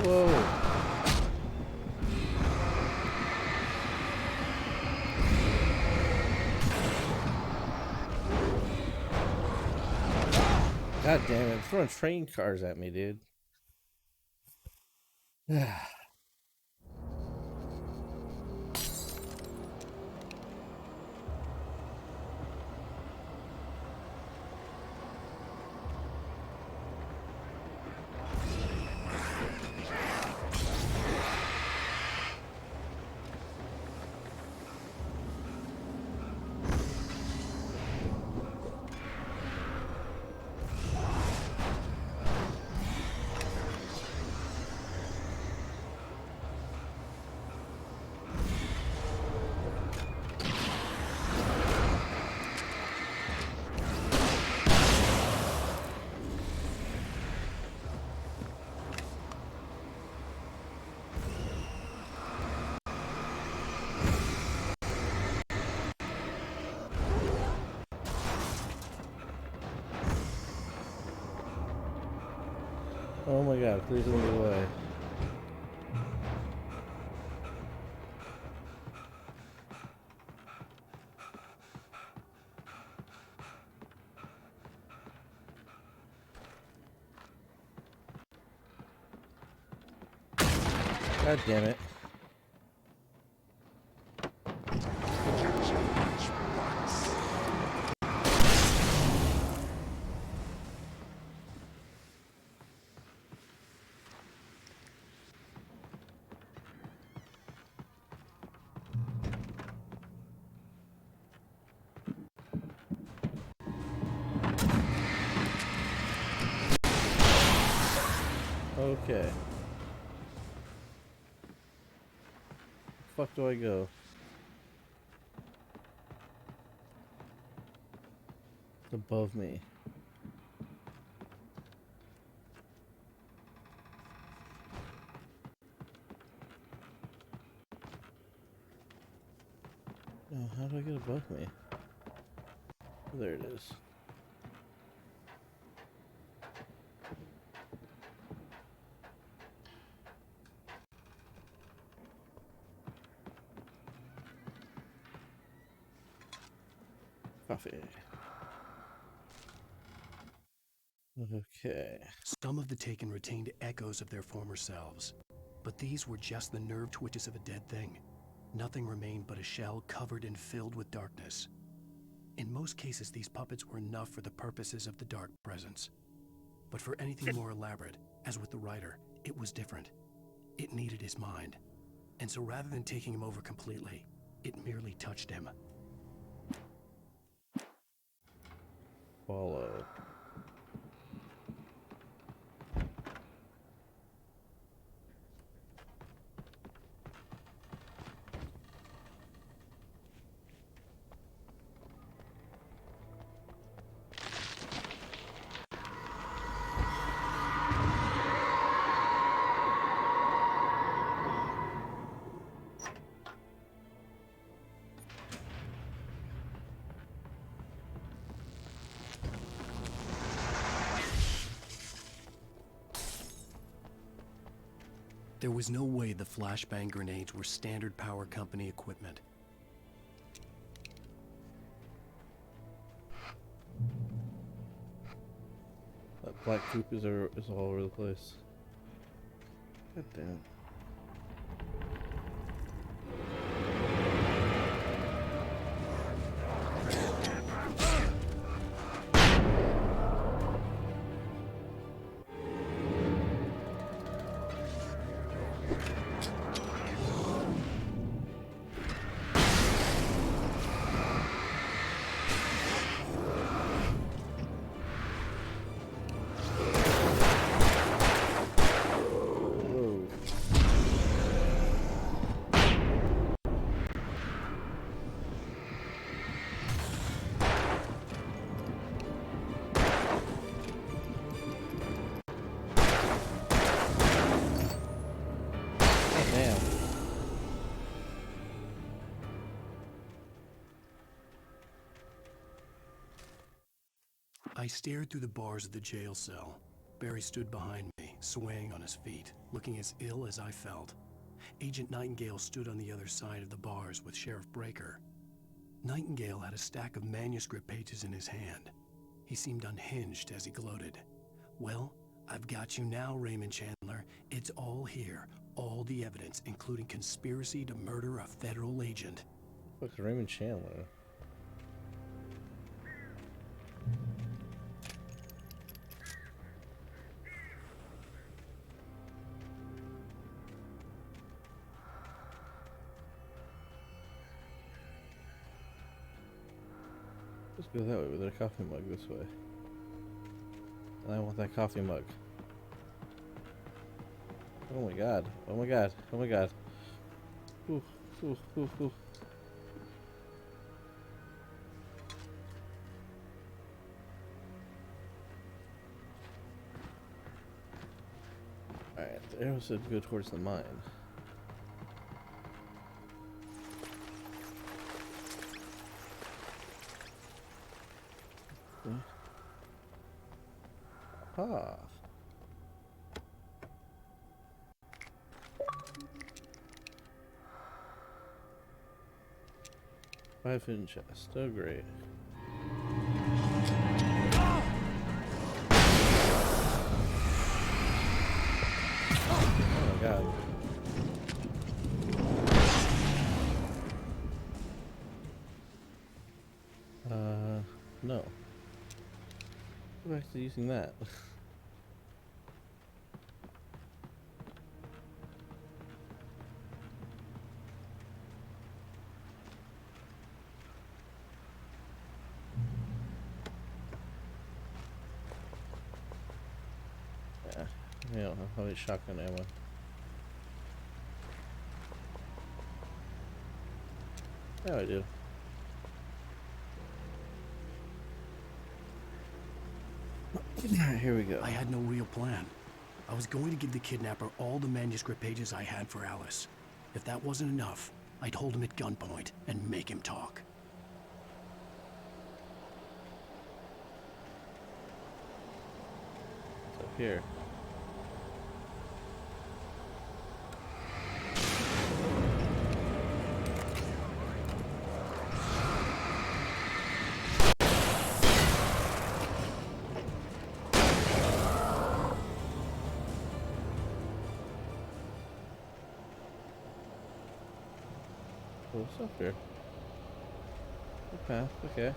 Whoa. God damn it, throwing train cars at me, dude. Oh my god, please don't get away. God damn it. Okay. Where the fuck do I go? It's above me. Oh, how do I get above me? There it is. Coffee. Okay. Some of the Taken retained echoes of their former selves, but these were just the nerve twitches of a dead thing. Nothing remained but a shell covered and filled with darkness. In most cases, these puppets were enough for the purposes of the Dark Presence. But for anything more elaborate, as with the writer, it was different. It needed his mind. And so rather than taking him over completely, it merely touched him. Follow. There was no way the flashbang grenades were Standard Power Company equipment. That black goop is all over the place. God damn. I stared through the bars of the jail cell. Barry stood behind me, swaying on his feet, looking as ill as I felt. Agent Nightingale stood on the other side of the bars with Sheriff Breaker. Nightingale had a stack of manuscript pages in his hand. He seemed unhinged as he gloated. "Well, I've got you now, Raymond Chandler. It's all here. All the evidence, including conspiracy to murder a federal agent." What's Raymond Chandler? Let's go that way with a coffee mug this way. And I want that coffee mug. Oh my god. Oh my god. Oh my god. Ooh, ooh, ooh, ooh. Alright, the arrow said go towards the mine. Ah. Five-hidden chest. Oh, great. Oh my god. No. Go back to using that. Yeah, I don't have any shotgun ammo. Yeah, I do. Here we go. I had no real plan. I was going to give the kidnapper all the manuscript pages I had for Alice. If that wasn't enough, I'd hold him at gunpoint and make him talk. It's up here. What's up here? Good path, okay.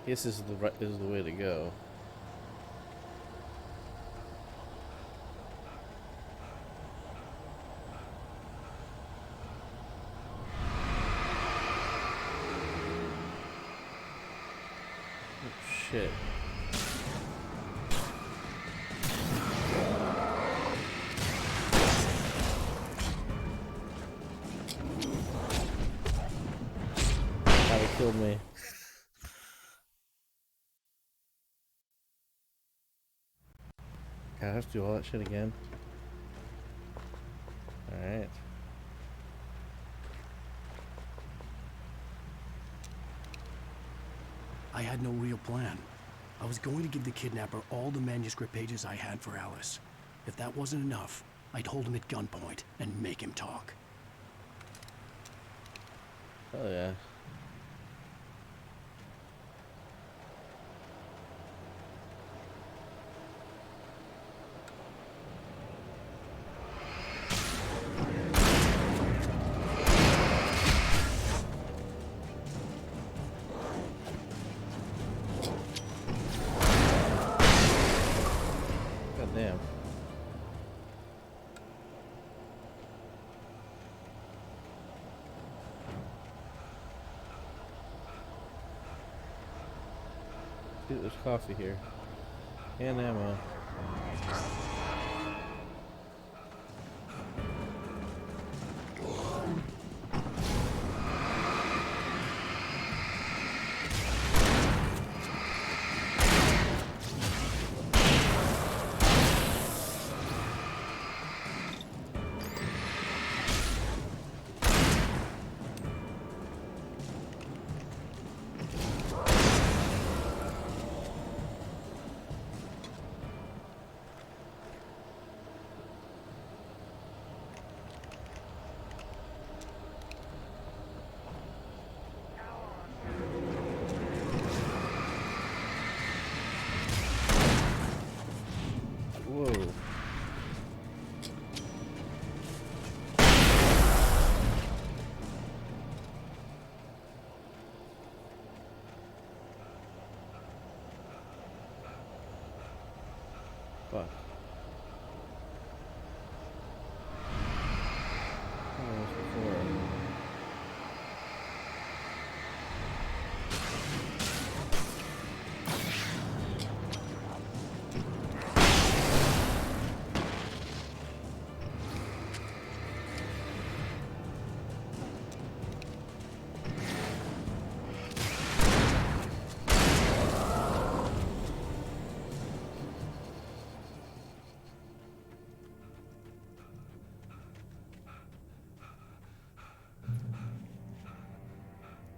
This is the way to go. Oh, shit. Gotta kill killed me. God, I have to do all that shit again. Alright. I had no real plan. I was going to give the kidnapper all the manuscript pages I had for Alice. If that wasn't enough, I'd hold him at gunpoint and make him talk. Oh yeah. Damn. Dude, there's coffee here. And ammo. Whoa. Fuck.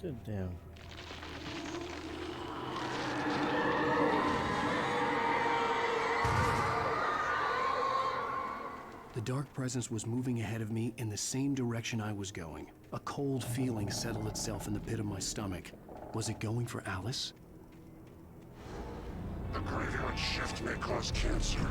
Good damn. The dark presence was moving ahead of me in the same direction I was going. A cold feeling settled itself in the pit of my stomach. Was it going for Alice? The graveyard shift may cause cancer.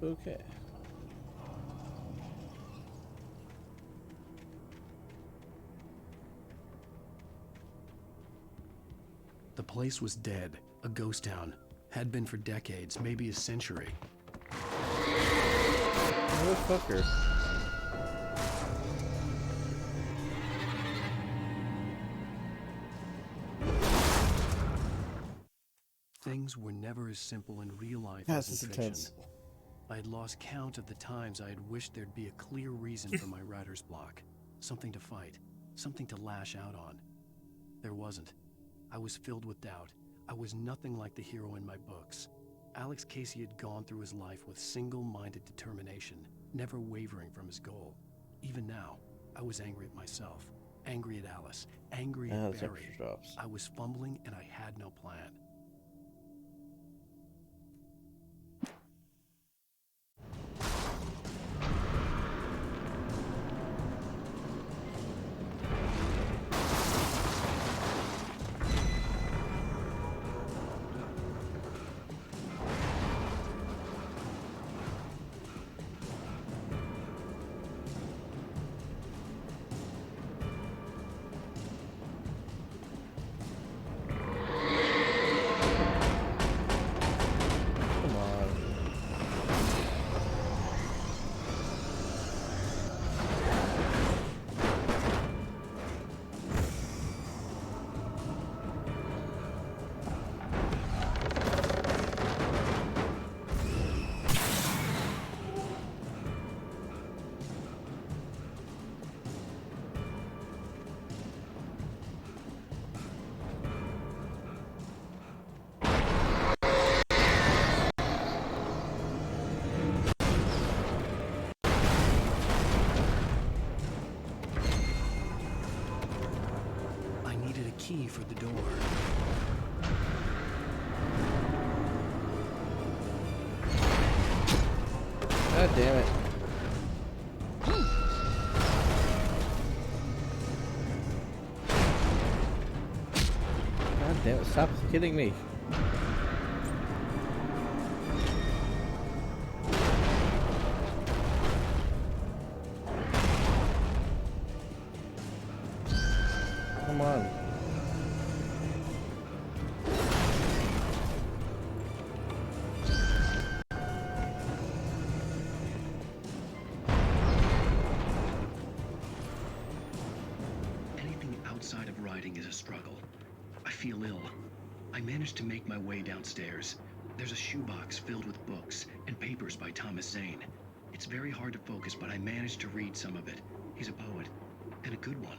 Okay. The place was dead, a ghost town. Had been for decades, maybe a century. Motherfucker. Things were never as simple in real life Yes, as it's in fiction. intense. I had lost count of the times I had wished there'd be a clear reason for my writer's block. Something to fight, something to lash out on. There wasn't. I was filled with doubt. I was nothing like the hero in my books. Alex Casey had gone through his life with single-minded determination, never wavering from his goal. Even now, I was angry at myself, angry at Alice, angry at Barry. I was fumbling and I had no plan. Key for the door. God damn it. God damn it, stop kidding me. Come on. Is a struggle. I feel ill. I managed to make my way downstairs. There's a shoebox filled with books and papers by Thomas Zane. It's very hard to focus, but I managed to read some of it. He's a poet, and a good one.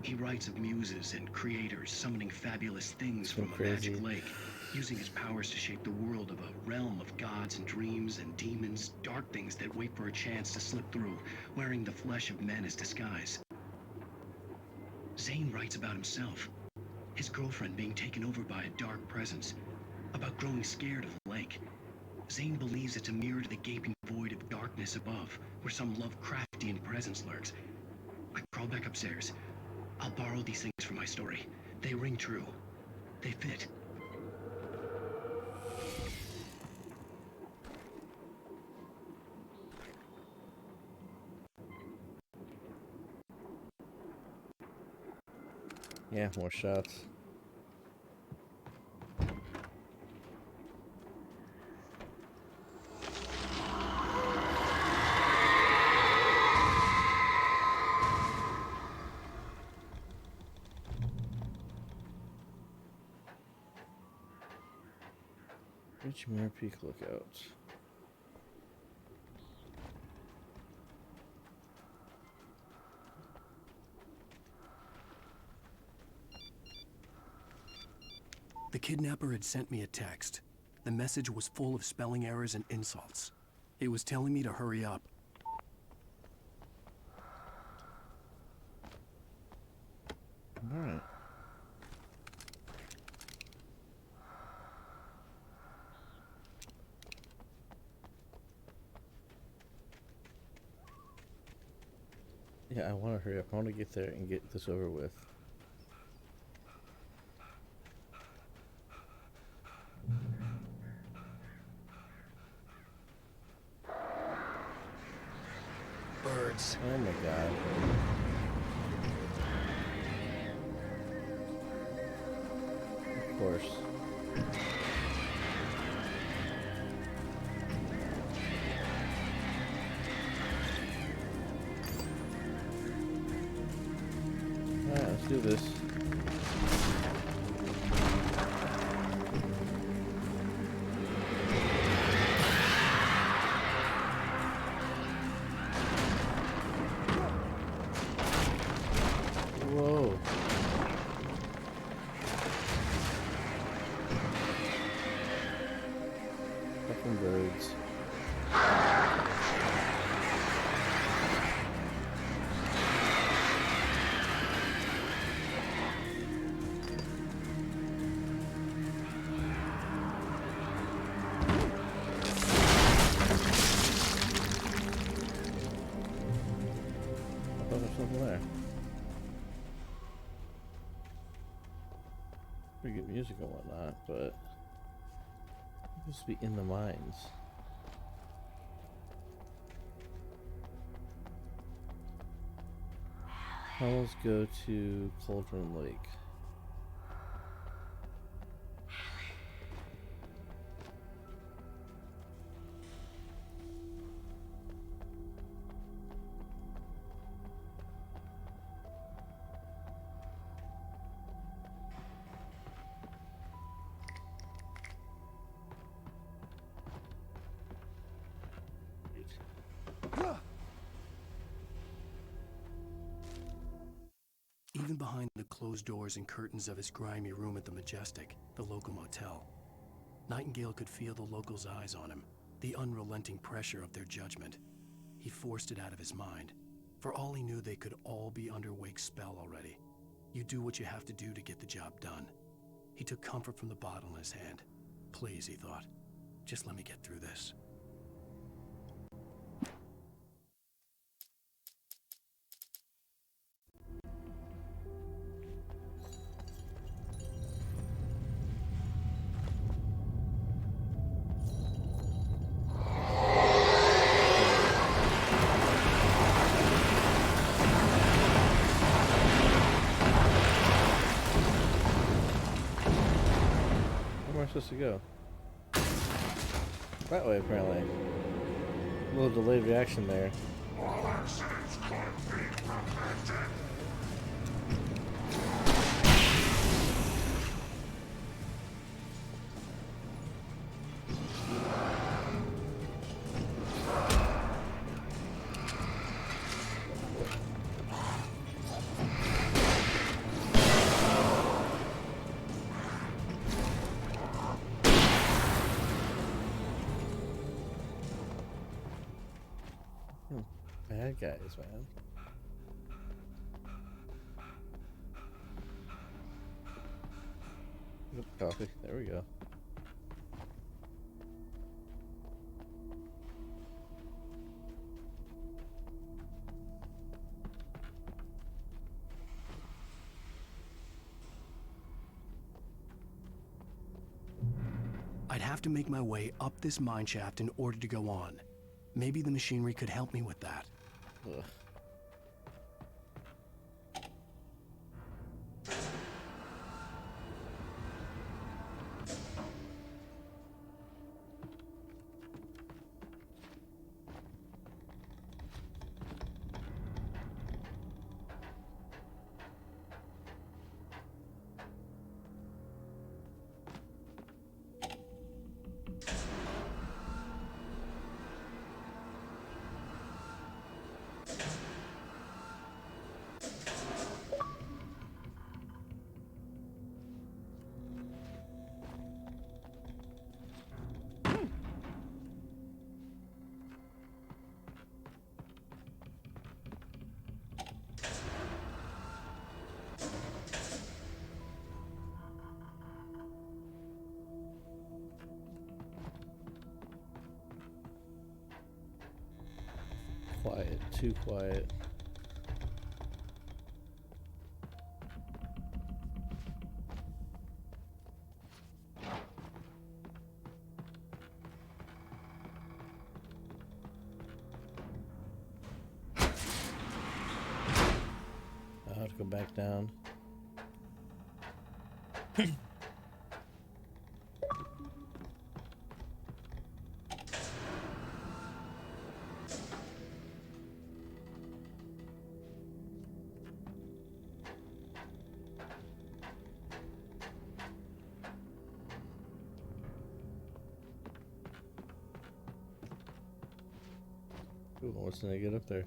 He writes of muses and creators summoning fabulous things from a magic lake, using his powers to shape the world of a realm of gods and dreams and demons, dark things that wait for a chance to slip through, wearing the flesh of men as disguise. Zane writes about himself, his girlfriend being taken over by a dark presence, about growing scared of the lake. Zane believes it's a mirror to the gaping void of darkness above, where some Lovecraftian presence lurks. I crawl back upstairs. I'll borrow these things for my story. They ring true. They fit. Yeah, more shots. Reach Mirror Peak Lookout. The kidnapper had sent me a text. The message was full of spelling errors and insults. It was telling me to hurry up. All right. Yeah, I want to hurry up. I want to get there and get this over with. Birds. Oh my god. Of course. Alright, let's do this. Whoa. Pretty good music and whatnot, but it's supposed to be in the mines. Now let's go to Cauldron Lake. Even behind the closed doors and curtains of his grimy room at the Majestic, the local motel, Nightingale could feel the locals' eyes on him, the unrelenting pressure of their judgment. He forced it out of his mind. For all he knew, they could all be under Wake's spell already. You do what you have to do to get the job done. He took comfort from the bottle in his hand. Please, he thought, just let me get through this. Where am I supposed to go? That way, apparently. A little delayed reaction there. Bad guys, man. Oop, coffee. There we go. I'd have to make my way up this mine shaft in order to go on. Maybe the machinery could help me with that. Ugh. Quiet, too quiet. I have to go back down. Ooh, what's gonna get up there?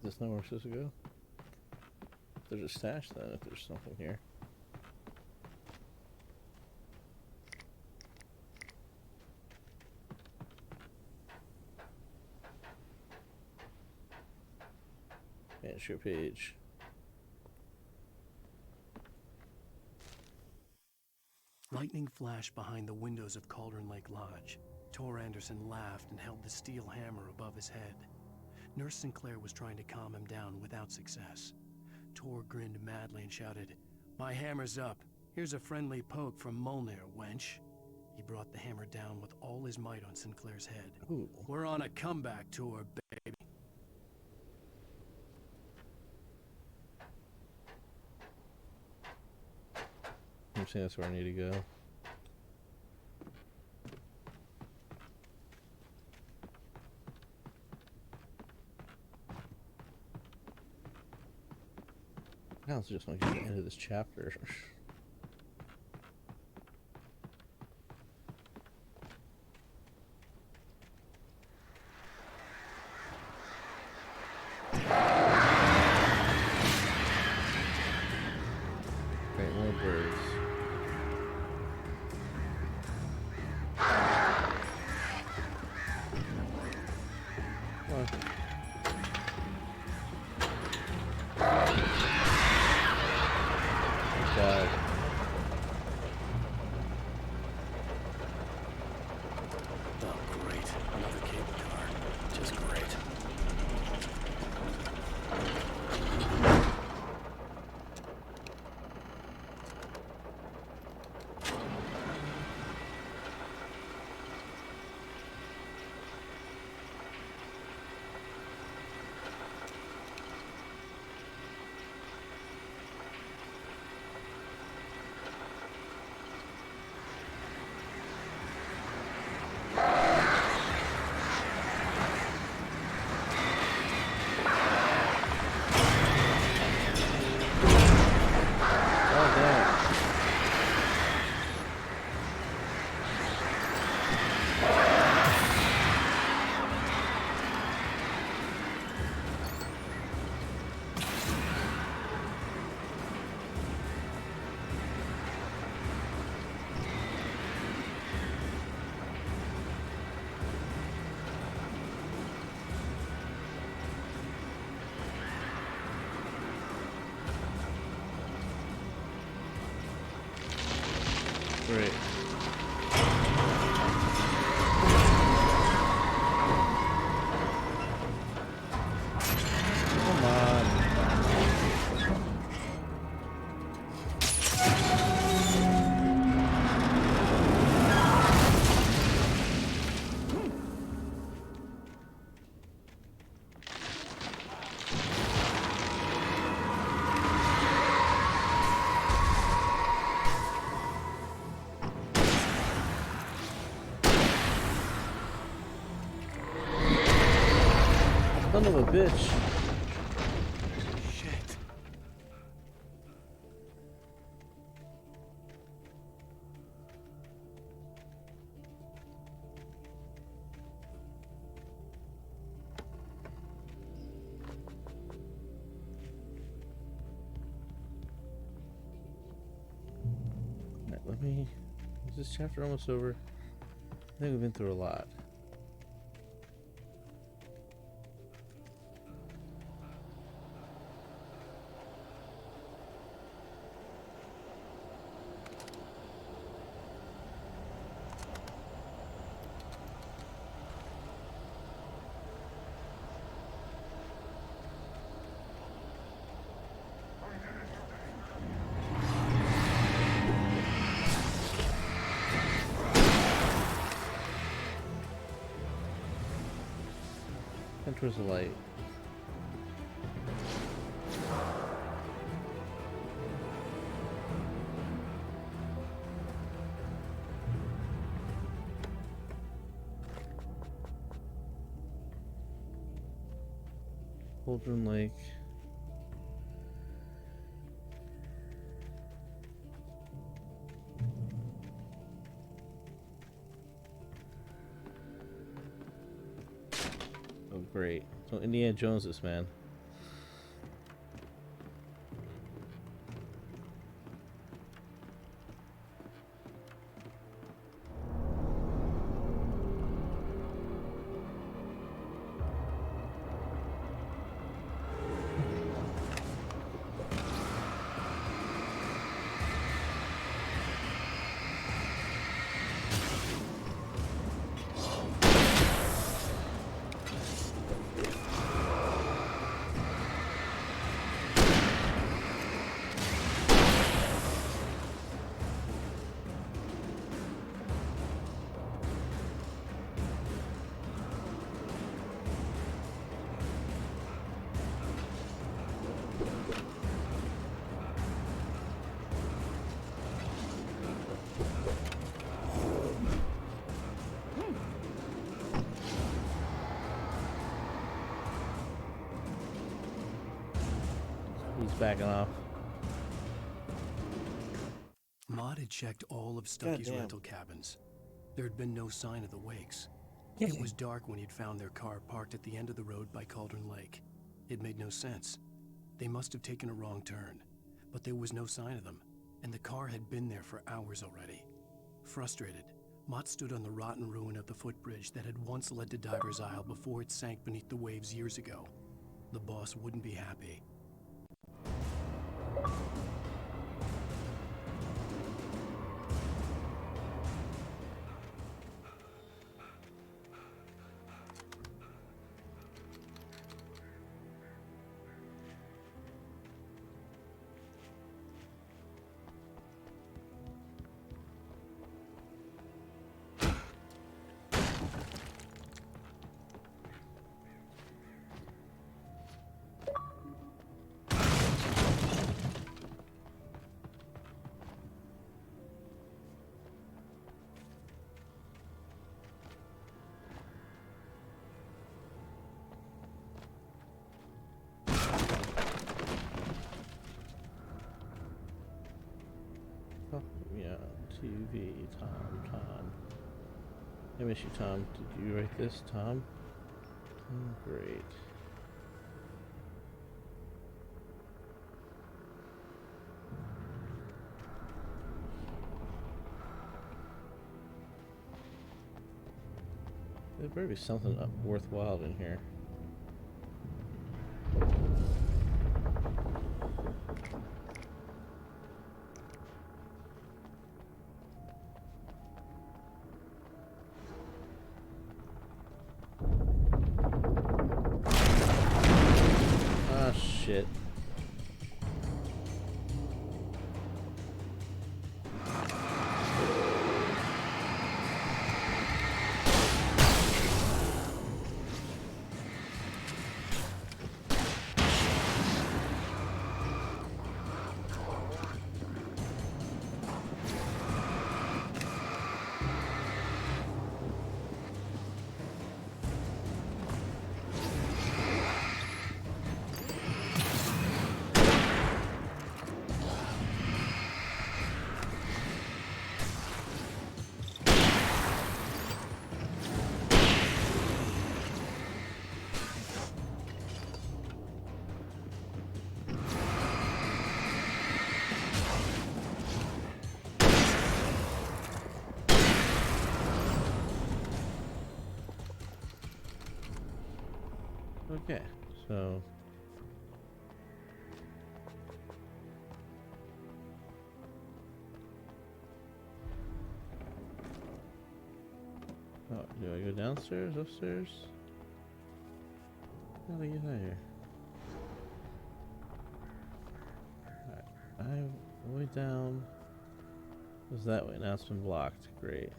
Is this not where we're supposed to go? There's a stash then, if there's something here. your page. Lightning flashed behind the windows of Cauldron Lake Lodge. Tor Anderson laughed and held the steel hammer above his head. Nurse Sinclair was trying to calm him down without success. Tor grinned madly and shouted, "My hammer's up. Here's a friendly poke from Molnir, wench." He brought the hammer down with all his might on Sinclair's head. Ooh. "We're on a comeback tour, baby." I'm saying that's where I need to go. Now it's just going to get to the end of this chapter. Great, more birds. What? God. Oh, great. Another cable car. Just great. Great. Come on. Son of a bitch. Shit. Alright, let me. Is this chapter almost over? I think we've been through a lot. Head towards the light. Cauldron Lake. Oh, great. So Indiana Jones this man. backing off. Maud had checked all of Stucky's Goddamn. rental cabins. There had been no sign of the wakes. Yeah. It was dark when he'd found their car parked at the end of the road by Cauldron Lake. It made no sense. They must have taken a wrong turn, but there was no sign of them, and the car had been there for hours already. Frustrated, Mott stood on the rotten ruin of the footbridge that had once led to Diver's Isle before it sank beneath the waves years ago. The boss wouldn't be happy. Yeah, TV, Tom. I miss you, Tom. Did you write this, Tom? Oh, great. There better be something worthwhile in here. Ah, shit. Okay, so do I go downstairs, upstairs? How do I get out of here? Alright, I'm way down. It was that way, now it's been blocked. Great.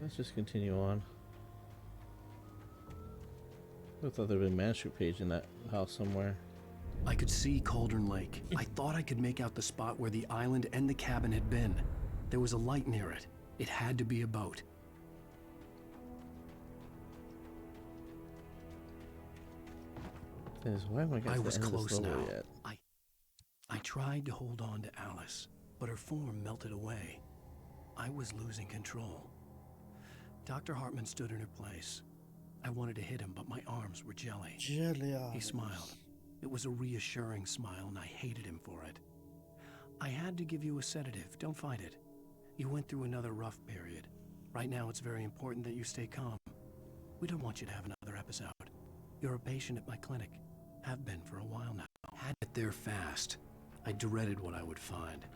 Let's just continue on. I thought there'd been a manuscript page in that house somewhere. I could see Cauldron Lake. I thought I could make out the spot where the island and the cabin had been. There was a light near it. It had to be a boat. Why am I I was close now. Yet? I tried to hold on to Alice, but her form melted away. I was losing control. Dr. Hartman stood in her place. I wanted to hit him, but my arms were jelly. Jelly arms. He smiled. It was a reassuring smile, and I hated him for it. I had to give you a sedative. Don't fight it. You went through another rough period. Right now, it's very important that you stay calm. We don't want you to have another episode. You're a patient at my clinic. Have been for a while now. Had it there fast. I dreaded what I would find.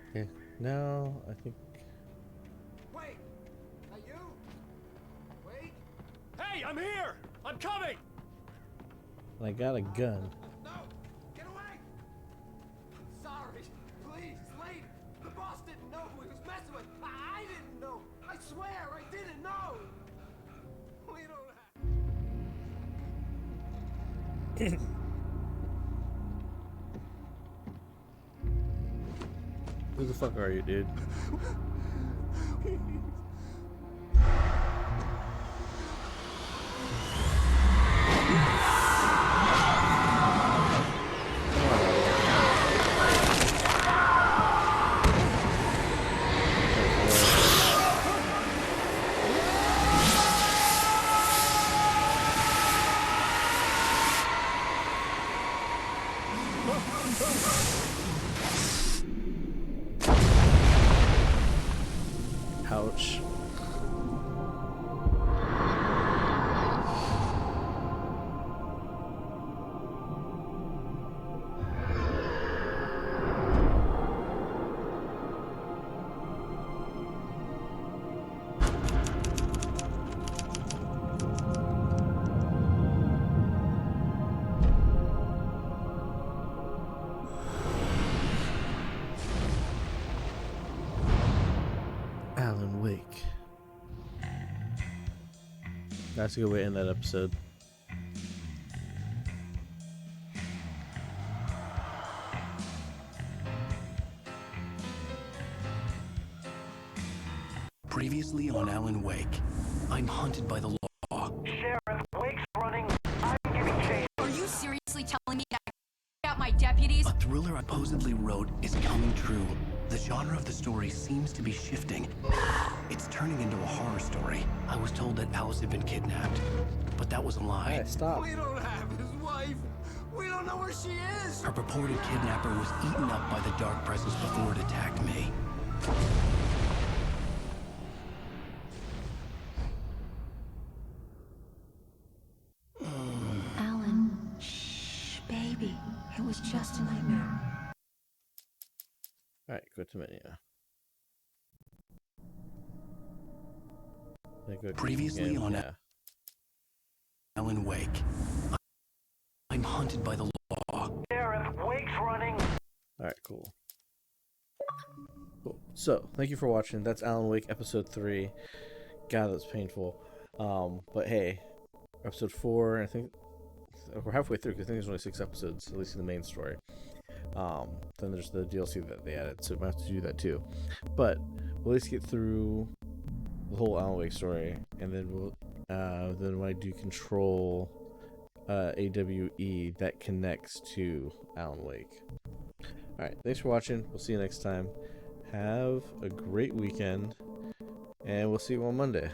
Okay, now I think... Wait! Are you? Wait! Hey, I'm here! I'm coming! I got a gun. No! Get away! I'm sorry. Please, lady. The boss didn't know who he was messing with. I didn't know. I swear I didn't know. We don't have... Who the fuck are you, dude? Ouch. Alan Wake. That's a good way to end that episode. Previously on Alan Wake, I'm hunted by the law. Sheriff, Wake's running. I'm giving chase. Are you seriously telling me that I got my deputies? A thriller I supposedly wrote is coming true. The genre of the story seems to be shifting. It's turning into a horror story. I was told that Alice had been kidnapped, but that was a lie. Hey, stop. We don't have his wife. We don't know where she is. Her purported kidnapper was eaten up by the dark presence before it attacked me. Alan, shh, baby. It was just a nightmare. Alright, go to menu. Previously on Alan Wake, I'm hunted by the law. Sheriff, Wake's running. Alright, cool. Cool. So, thank you for watching. That's Alan Wake episode 3. God, that's painful. But hey, episode 4, I think we're halfway through because I think there's only 6 episodes, at least in the main story. Then there's the DLC that they added, so we have to do that too. But we'll at least get through the whole Alan Wake story, and then we'll then when I do Control AWE, that connects to Alan Wake. Alright, thanks for watching. We'll see you next time. Have a great weekend, and we'll see you on Monday.